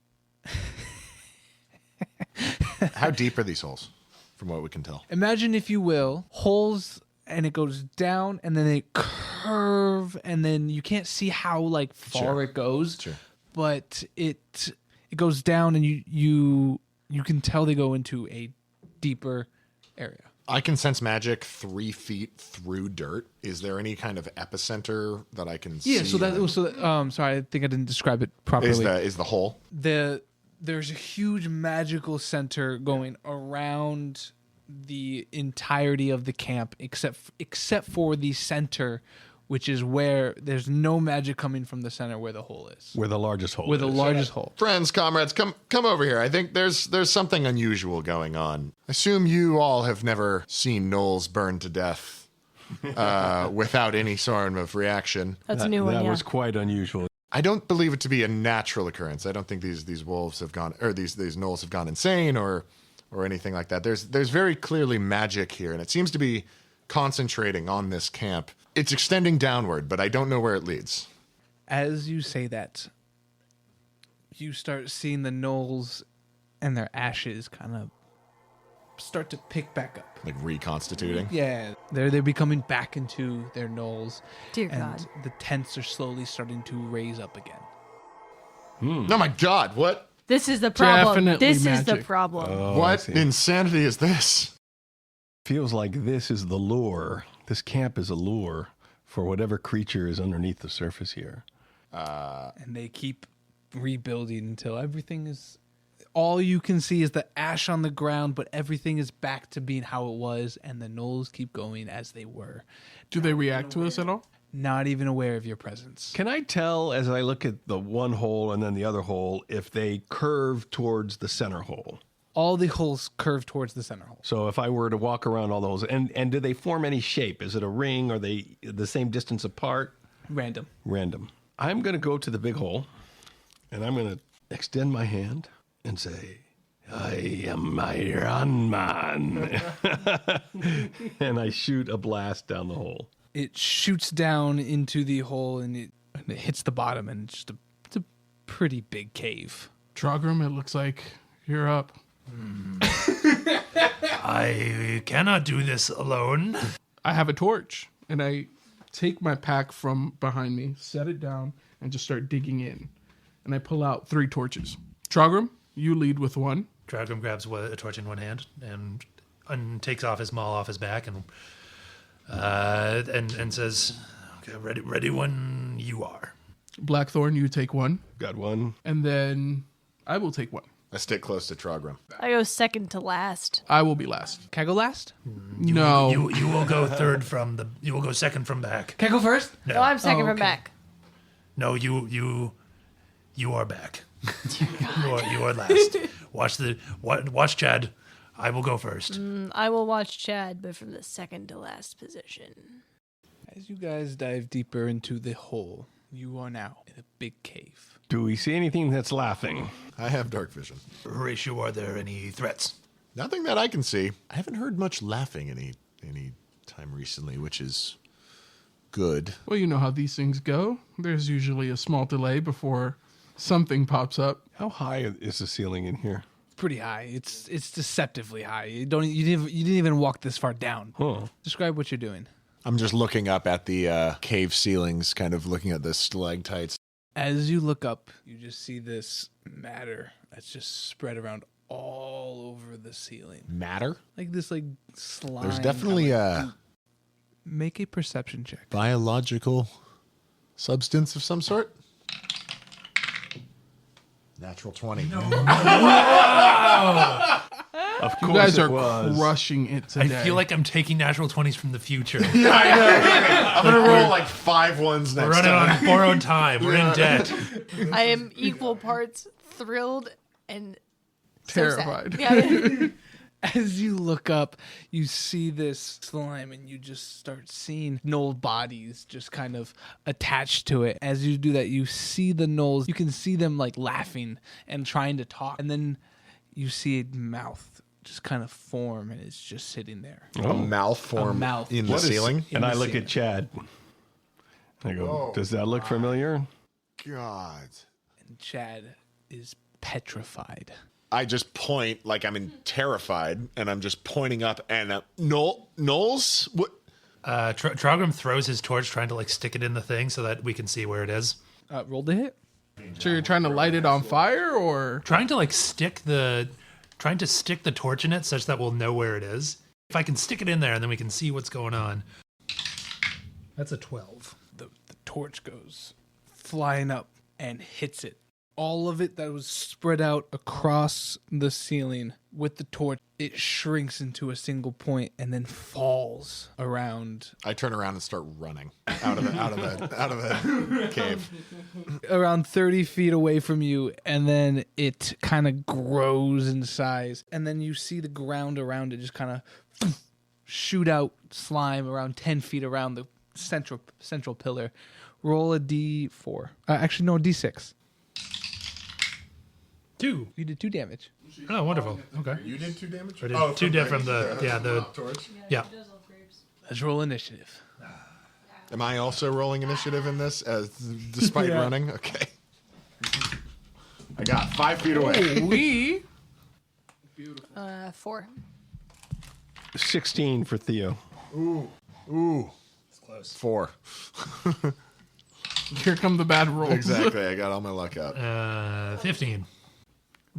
How deep are these holes, from what we can tell? Imagine, if you will, holes, and it goes down, and then they curve, and then you can't see how like far Sure. it goes, Sure. but it goes down, and you can tell they go into a deeper area. I can sense magic 3 feet through dirt. Is there any kind of epicenter that I can see? Yeah. Sorry, I think I didn't describe it properly. Is the hole? There's a huge magical center going around the entirety of the camp, except for the center, which is where there's no magic coming from the center where the hole is. Where the largest hole Where is. the largest hole. Friends, comrades, come over here. I think there's something unusual going on. I assume you all have never seen gnolls burned to death without any sort of reaction. That's a new one, That yeah. was quite unusual. I don't believe it to be a natural occurrence. I don't think these wolves have gone, or these gnolls have gone insane or anything like that. There's very clearly magic here, and it seems to be concentrating on this camp. It's extending downward, but I don't know where it leads. As you say that, you start seeing the gnolls and their ashes kind of start to pick back up. Like reconstituting. Yeah, they're becoming back into their knolls. Dear and God. the tents are slowly starting to raise up again. Oh my God, what This is the problem. Definitely This is the magic. problem. Oh, I what see. insanity is this? Feels like this is the lure. This camp is a lure for whatever creature is underneath the surface here. And they keep rebuilding until everything is... All you can see is the ash on the ground, but everything is back to being how it was, and the gnolls keep going as they were. Do they react to us at all? Not even aware of your presence. Can I tell as I look at the one hole and then the other hole if they curve towards the center hole? All the holes curve towards the center hole. So if I were to walk around all those, and do they form any shape? Is it a ring? Are they the same distance apart? Random. Random. I'm going to go to the big hole, and I'm going to extend my hand and say, I am Iron Man. And I shoot a blast down the hole. It shoots down into the hole and it hits the bottom, and it's a pretty big cave. Trogram, it looks like you're up. I cannot do this alone. I have a torch, and I take my pack from behind me, set it down, and just start digging in. And I pull out 3 torches. Trogram, you lead with one. Dragum grabs a torch in one hand and takes off his maul off his back and says, "Okay, ready when you are." Blackthorn, you take one. Got one. And then I will take one. I stick close to Trogram. I go second to last. I will be last. Can I go last? No. You will go you will go second from back. Can I go first? No, I'm second from okay. back. No, you are back. you are last. Watch Chad. I will go first. I will watch Chad, but from the second to last position. As you guys dive deeper into the hole, you are now in a big cave. Do we see anything that's laughing? I have dark vision. Horatio, are there any threats? Nothing that I can see. I haven't heard much laughing any time recently, which is good. Well, you know how these things go. There's usually a small delay before something pops up. How high is the ceiling in here? Pretty high. It's deceptively high. You didn't even walk this far down. Oh. Describe what you're doing. I'm just looking up at the cave ceilings, kind of looking at the stalactites. As you look up, you just see this matter that's just spread around all over the ceiling. Matter? Like this slime. There's definitely a Make a perception check. biological substance of some sort. Natural 20. Of You course guys it are was. crushing it I today. feel like I'm taking natural 20s from the future. I'm going to roll like 5 ones We're next running time. on borrowed time. We're in debt. I am equal parts thrilled and so sad. Terrified. Yeah. As you look up, you see this slime and you just start seeing gnoll bodies just kind of attached to it. As you do that, you see the gnolls. You can see them like laughing and trying to talk. And then you see a mouth just kind of form and it's just sitting there. A mouth form A mouth. in the What is- ceiling. And I the look ceiling. at Chad. I go, Whoa. does that look familiar? God. And Chad is petrified. I just point like I'm terrified, and I'm just pointing up. And Knowles, what? Trogrim throws his torch, trying to like stick it in the thing so that we can see where it is. Roll to hit. So you're trying to light it on fire, or Trying to stick the torch in it such that we'll know where it is. If I can stick it in there, and then we can see what's going on. That's a 12. The torch goes flying up and hits it. All of it that was spread out across the ceiling with the torch, it shrinks into a single point and then falls around I turn around and start running out of the cave. around 30 feet away from you, and then it kind of grows in size, and then you see the ground around it just kind of shoot out slime around 10 feet around the central pillar. Roll a d4. Actually, no, d6. 2. You did 2 damage. Oh, wonderful. Okay. You did 2 damage. I did 2 dead from the torch. yeah. Let's roll initiative. Am I also rolling initiative in this, despite running? Okay. I got 5 feet away. we 4. 16 for Theo. Ooh. It's close. 4. here come the bad rolls. Exactly. I got all my luck out. 15.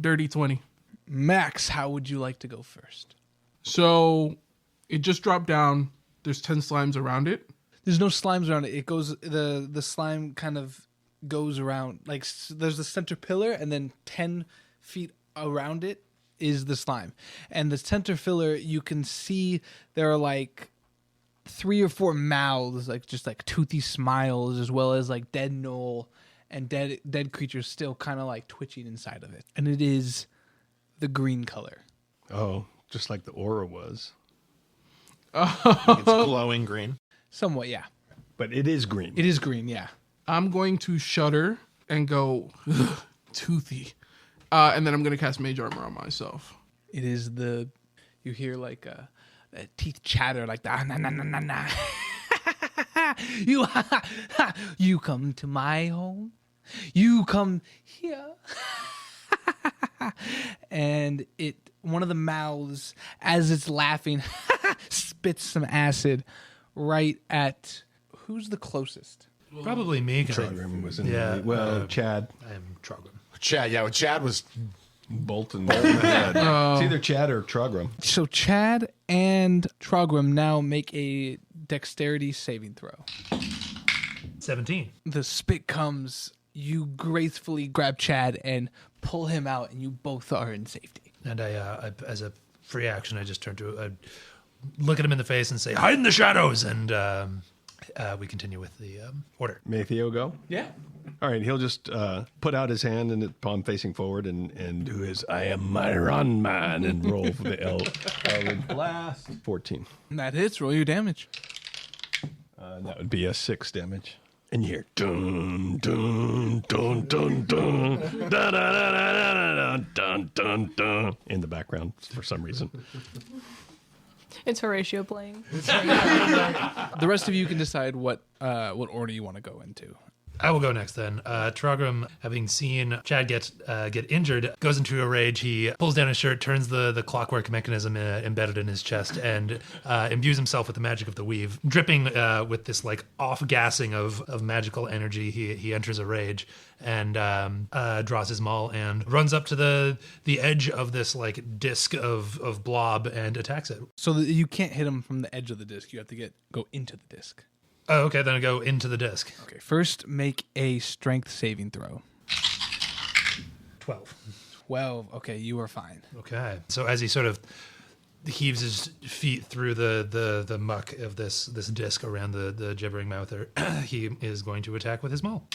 Dirty 20. Max, how would you like to go first? So it just dropped down. There's 10 slimes around it. There's no slimes around it. It goes the slime kind of goes around there's the center pillar, and then 10 feet around it is the slime. And the center pillar, you can see there are like 3 or 4 mouths, just toothy smiles, as well as like dead gnoll and dead creatures still kind of like twitching inside of it. And it is the green color. Oh, just like the aura was. It's glowing green. Somewhat, yeah. But it is green. It is green, yeah. I'm going to shudder and go, "Ugh, toothy." And then I'm going to cast Mage Armor on myself. It is you hear like teeth chatter like that. Nah, nah, nah, nah, nah. You come to my home. You come here. And one of the mouths, as it's laughing, spits some acid right at who's the closest? Probably me. Trogrim was in Yeah, Chad. I am Trogrim. Chad was Bolton. It's either Chad or Trogrim. So Chad and Trogrim now make a dexterity saving throw. 17. The spit comes. You gracefully grab Chad and pull him out, and you both are in safety. And I as a free action, I just turn to look at him in the face and say, "Hide in the shadows," and we continue with the order. May Theo go? Yeah. All right, he'll just put out his hand and palm facing forward and do his I am my run man and roll for the Eldritch Blast. 14. That hits. Roll your damage. That would be a 6 damage. And you hear dun dun dun dun dun dun dun dun dun dun dun in the background for some reason. It's Horatio playing. The rest of you can decide what order you want to go into. I will go next then. Trogrim, having seen Chad get injured, goes into a rage. He pulls down his shirt, turns the clockwork mechanism embedded in his chest, and imbues himself with the magic of the weave. Dripping with this like off-gassing of magical energy, he enters a rage and draws his maul and runs up to the edge of this like disc of blob and attacks it. So that you can't hit him from the edge of the disc. You have to go into the disc. Oh, okay, then I go into the disc. Okay, first make a strength saving throw. 12. 12. Okay, you are fine. Okay. So as he sort of heaves his feet through the muck of this disc around the gibbering mouther, he is going to attack with his maul.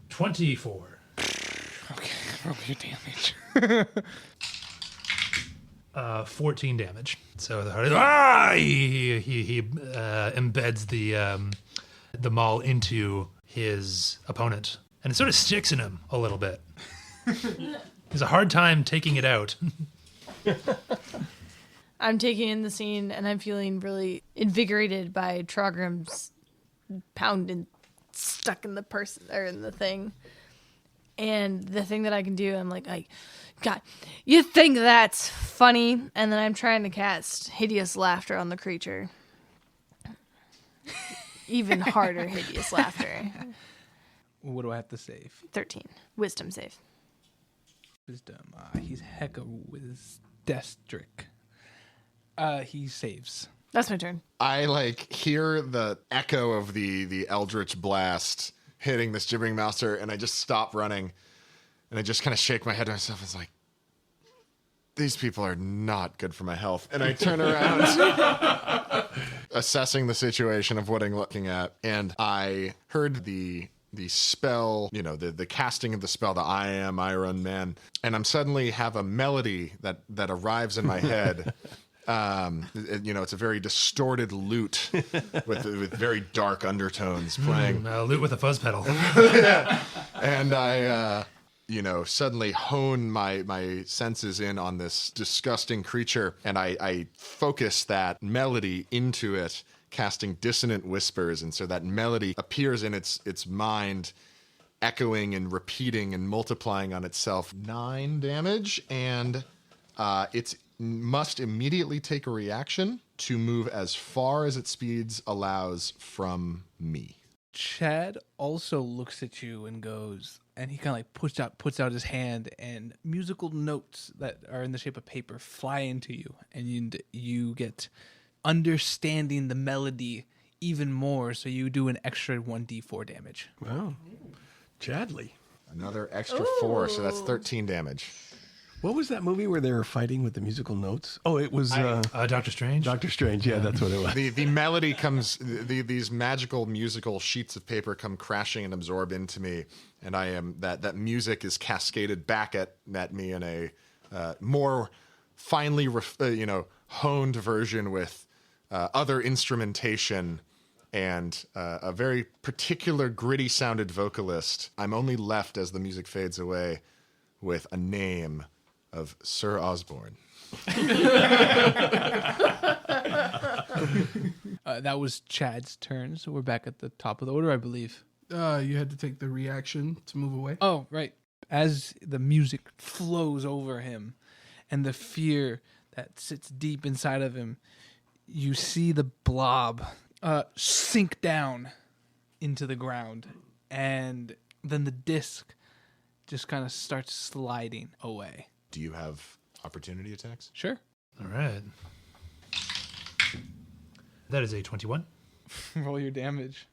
24. Okay, roll your damage. 14 damage. So the heart he embeds the maul into his opponent, and it sort of sticks in him a little bit. He's a hard time taking it out. I'm taking in the scene, and I'm feeling really invigorated by Trogrim's pounding stuck in the person or in the thing. And the thing that I can do, I'm like, God, you think that's funny? And then I'm trying to cast hideous laughter on the creature. Even harder hideous laughter. What do I have to save? 13. Wisdom save. Wisdom. He's hecka wisdestric. He saves. That's my turn. I like hear the echo of the Eldritch Blast hitting this gibbering mouser, and I just stop running, and I just kind of shake my head to myself. It's like, these people are not good for my health. And I turn around, assessing the situation of what I'm looking at, and I heard the spell, the casting of the spell, the I am Iron Man, and I'm suddenly have a melody that arrives in my head. It's a very distorted lute with very dark undertones playing. Lute with a fuzz pedal. And I, suddenly hone my senses in on this disgusting creature, and I focus that melody into it, casting dissonant whispers, and so that melody appears in its mind, echoing and repeating and multiplying on itself. 9 damage, and it's must immediately take a reaction to move as far as its speeds allows from me. Chad also looks at you and goes, and he kind of like puts out his hand, and musical notes that are in the shape of paper fly into you, and you get understanding the melody even more, so you do an extra 1d4 damage. Wow. Chadley. Another extra 4, so that's 13 damage. What was that movie where they were fighting with the musical notes? Oh, it was Doctor Strange. Doctor Strange. Yeah, that's what it was. The melody comes, these magical musical sheets of paper come crashing and absorb into me, and I am that music is cascaded back at me in a more finely honed version with other instrumentation and a very particular gritty sounded vocalist. I'm only left as the music fades away with a name of Sir Osborne. That was Chad's turn, so we're back at the top of the order, I believe. You had to take the reaction to move away. Oh, right. As the music flows over him and the fear that sits deep inside of him, you see the blob sink down into the ground, and then the disc just kind of starts sliding away. Do you have opportunity attacks? Sure. All right. That is a 21. Roll your damage.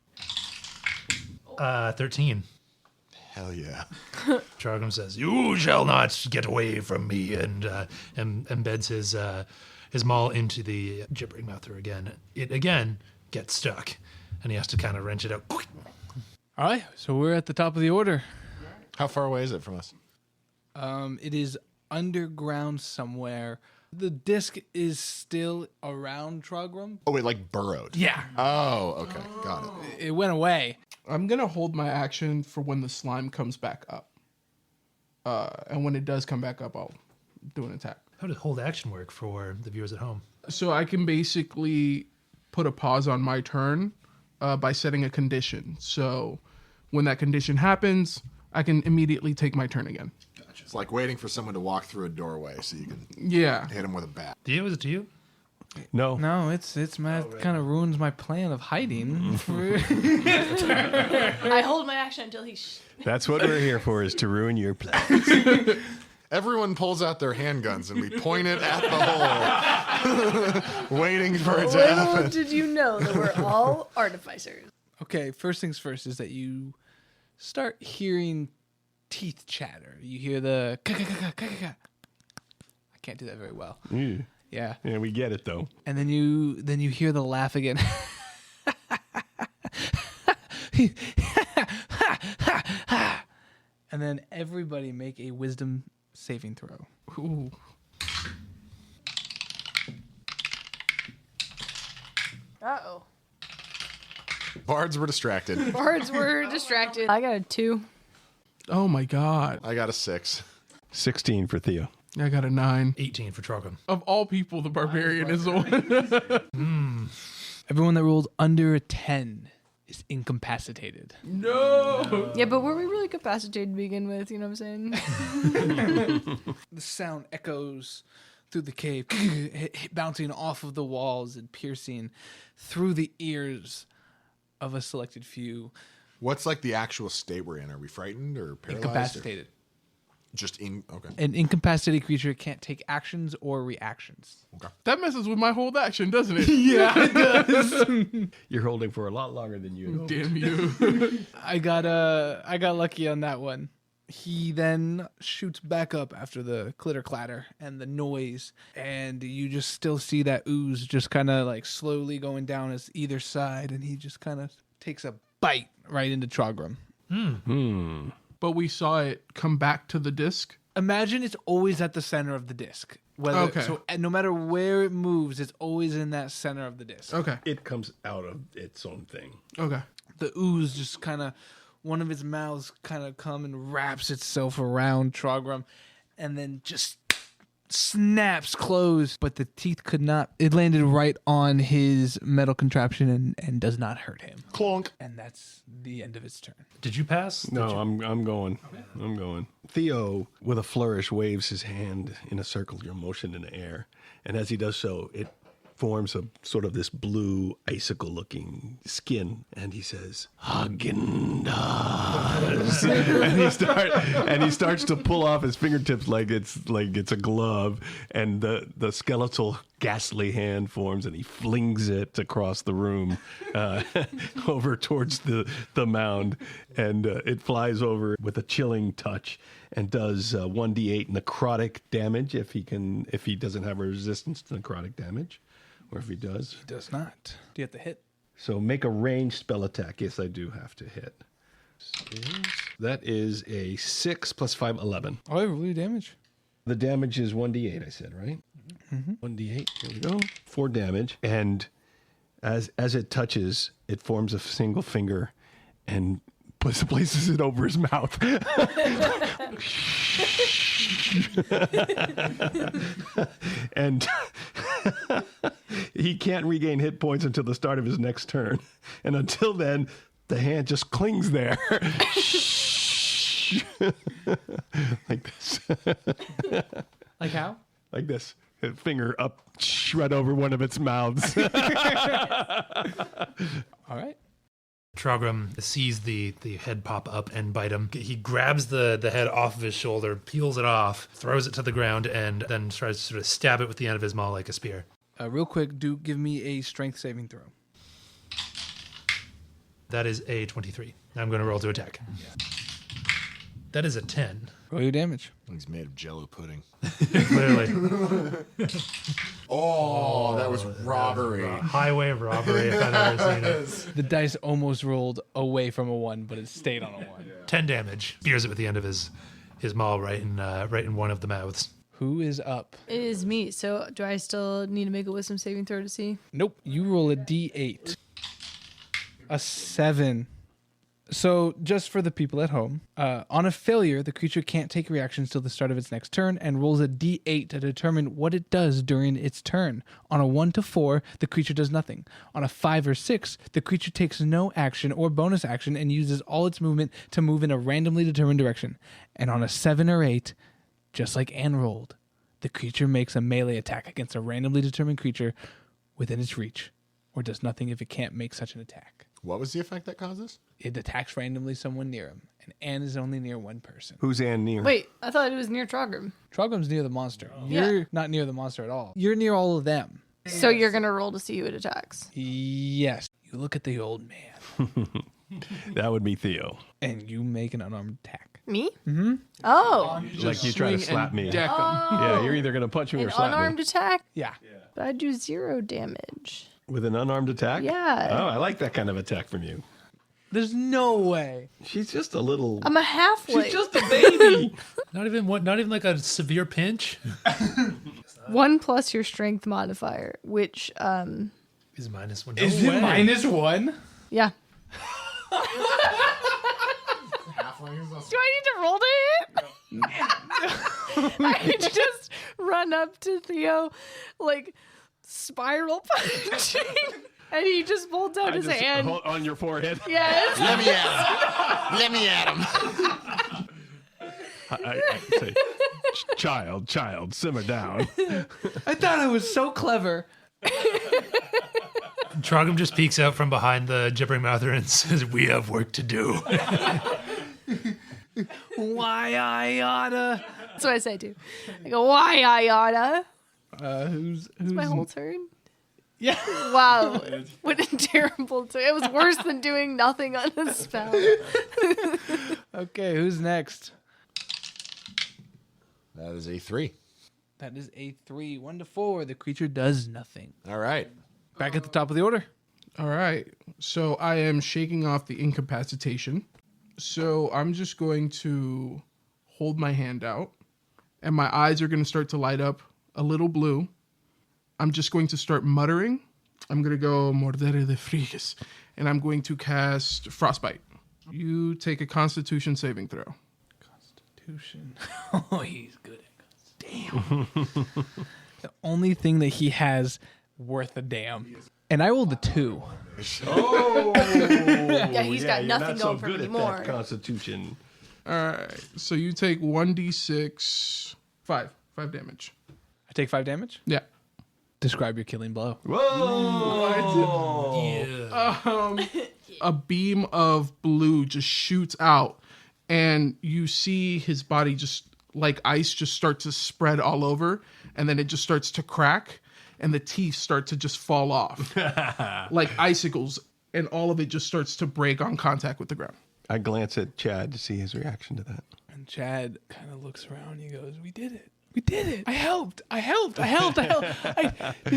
13. Hell yeah. Trogam says, "You shall not get away from me," and embeds his maul into the gibbering mouther again. It again gets stuck, and he has to kind of wrench it out. All right, so we're at the top of the order. How far away is it from us? It is underground somewhere. The disc is still around Trogram. Oh, it like burrowed. Yeah. Oh, okay. Got it. It went away. I'm going to hold my action for when the slime comes back up. And when it does come back up, I'll do an attack. How does hold action work for the viewers at home? So I can basically put a pause on my turn by setting a condition. So when that condition happens, I can immediately take my turn again. It's like waiting for someone to walk through a doorway so you can Yeah. hit him with a bat. Dio, is it to you? No. No, it's my kind of ruins my plan of hiding. I hold my action until he. That's what we're here for, is to ruin your plan. Everyone pulls out their handguns and we point it at the hole, waiting for it to Little happen. did you know that we're all artificers. Okay, first things first is that you start hearing teeth chatter. You hear the I can't do that very well. Yeah. Yeah. Yeah, we get it though. And then you hear the laugh again. And then everybody make a wisdom saving throw. Ooh. Uh-oh. Bards were distracted. Birds were distracted. I got a 2. Oh my God. I got a 6. 16 for Theo. I got a 9. 18 for Trogam. Of all people, the barbarian is the one. Everyone that rolled under a 10 is incapacitated. No. Yeah, but were we really capacitated to begin with? You know what I'm saying? The sound echoes through the cave, bouncing off of the walls and piercing through the ears of a selected few. What's like the actual state we're in? Are we frightened or paralyzed? Incapacitated. Just in. Okay. An incapacitated creature can't take actions or reactions. That messes with my whole action, doesn't it? Yeah, it does. You're holding for a lot longer than you know. Damn you. I got lucky on that one. He then shoots back up after the clitter clatter and the noise, and you just still see that ooze just kind of like slowly going down his either side, and he just kind of takes a bite right into Trogram. But we saw it come back to the disc. Imagine it's always at the center of the disc. Okay. So no matter where it moves, it's always in that center of the disc. Okay. It comes out of its own thing. Okay. The ooze just kind of, one of its mouths kind of come and wraps itself around Trogram, and then just snaps closed. But the teeth could not. It landed right on his metal contraption and does not hurt him. Clonk. And that's the end of its turn. Did you pass? No, I'm going. I'm going. Theo, with a flourish, waves his hand in a circular motion in the air, and as he does so, it forms a sort of this blue icicle-looking skin, and he says, "Haagen-Dazs," and he starts to pull off his fingertips like it's a glove, and the skeletal ghastly hand forms, and he flings it across the room over towards the mound, and it flies over with a chilling touch and does 1d8 necrotic damage if he doesn't have a resistance to necrotic damage. Or if he does. He does not. Do you have to hit? So make a ranged spell attack. Yes, I do have to hit. That is a 6 plus 5, 11. Oh, I roll your damage. The damage is 1d8, I said, right? 1d8. Here we go. 4 damage. And as it touches, it forms a single finger and places it over his mouth. And he can't regain hit points until the start of his next turn. And until then, the hand just clings there. Like this. Like how? Like this. Finger up, right over one of its mouths. All right. Trogram sees the head pop up and bite him. He grabs the head off of his shoulder, peels it off, throws it to the ground, and then tries to sort of stab it with the end of his maul like a spear. Real quick, give me a strength saving throw. That is a 23. I'm going to roll to attack. That is a 10. Roll your damage. He's made of Jello pudding. Clearly. Oh, that was robbery. Highway robbery, if I've ever seen it. The dice almost rolled away from a 1, but it stayed on a 1. 10 damage. Spears it with the end of his maul right in one of the mouths. Who is up? It is me. So do I still need to make a wisdom saving throw to see? Nope. You roll a d8. A 7. So, just for the people at home, on a failure, the creature can't take reactions till the start of its next turn and rolls a d8 to determine what it does during its turn. On a 1 to 4, the creature does nothing. On a 5 or 6, the creature takes no action or bonus action and uses all its movement to move in a randomly determined direction. And on a 7 or 8, just like Anne rolled, the creature makes a melee attack against a randomly determined creature within its reach, or does nothing if it can't make such an attack. What was the effect that causes? It attacks randomly someone near him, and Anne is only near one person. Who's Anne near? Wait, I thought it was near Trogrim. Trogrim's near the monster. Yeah. You're not near the monster at all. You're near all of them. So you're going to roll to see who it attacks. Yes. You look at the old man, That would be Theo. and you make an unarmed attack. Me? Mm-hmm. Oh, Like you try to slap me. Deck 'em. Yeah, you're either going to punch me an or slap unarmed me. attack? Yeah. But I do 0 damage. With an unarmed attack? Yeah. Oh, I like that kind of attack from you. There's no way. She's just a little... I'm a halfway. She's just a baby. Not even like a severe pinch. 1 plus your strength modifier, which, Is -1. Is No it way. -1? yeah. Do I need to roll to hit? I just run up to Theo, like, spiral punching, and he just holds out his hand. Hold on your forehead. Yes. Let me at him. I say, child, simmer down. I thought I was so clever. Trogrim just peeks out from behind the gibbering mouther and says, "We have work to do." Why I oughta. That's what I say too. I go, why I oughta? Who's My whole turn. Yeah. Wow, what a terrible turn. It was worse than doing nothing on a spell. Okay, who's next? That is a 3. That is a 3. 1 to 4. The creature does nothing. All right. Back at the top of the order. All right. So I am shaking off the incapacitation. So I'm just going to hold my hand out, and my eyes are going to start to light up a little blue. I'm just going to start muttering. I'm going to go Mordere de Frigus, and I'm going to cast Frostbite. You take a Constitution saving throw. Constitution. Oh, he's good at Damn. The only thing that he has worth a damn. And I rolled a 2. Oh, Yeah, he's got you're nothing not so going for good me at more. that Constitution. All right. So you take 1d6, 5 damage. I take 5 damage? Yeah. Describe your killing blow. Whoa! A beam of blue just shoots out, and you see his body just like ice just start to spread all over, and then it just starts to crack, and the teeth start to just fall off like icicles, and all of it just starts to break on contact with the ground. I glance at Chad to see his reaction to that. And Chad kind of looks around. He goes, "We did it. We did it. I helped. Did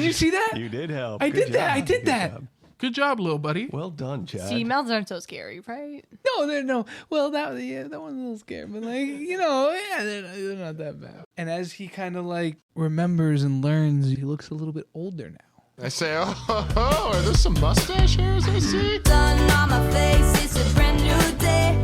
you see that? You did help. I Good did that. I job. did Good that. job. Good job, little buddy. Well done, Chad. See, mouths aren't so scary, right? No, they're no. Well, that one's a little scary, but like they're not that bad. And as he kind of like remembers and learns, he looks a little bit older now. I say, oh, are there some mustache hairs I see? Sun on my face, it's a brand new day.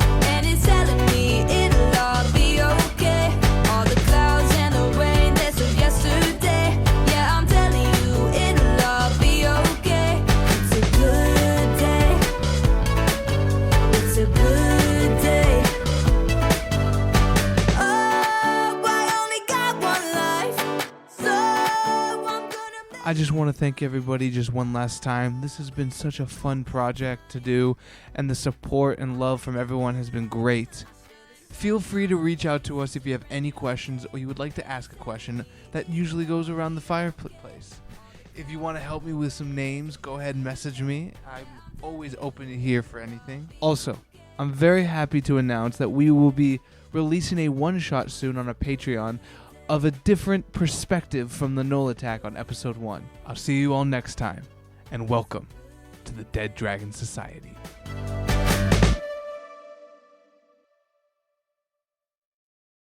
I just want to thank everybody just one last time. This has been such a fun project to do, and the support and love from everyone has been great. Feel free to reach out to us if you have any questions or you would like to ask a question. That usually goes around the fireplace. If you want to help me with some names, go ahead and message me. I'm always open to hear for anything. Also, I'm very happy to announce that we will be releasing a one-shot soon on a Patreon of a different perspective from the Knoll attack on episode 1. I'll see you all next time, and welcome to the Dead Dragon Society.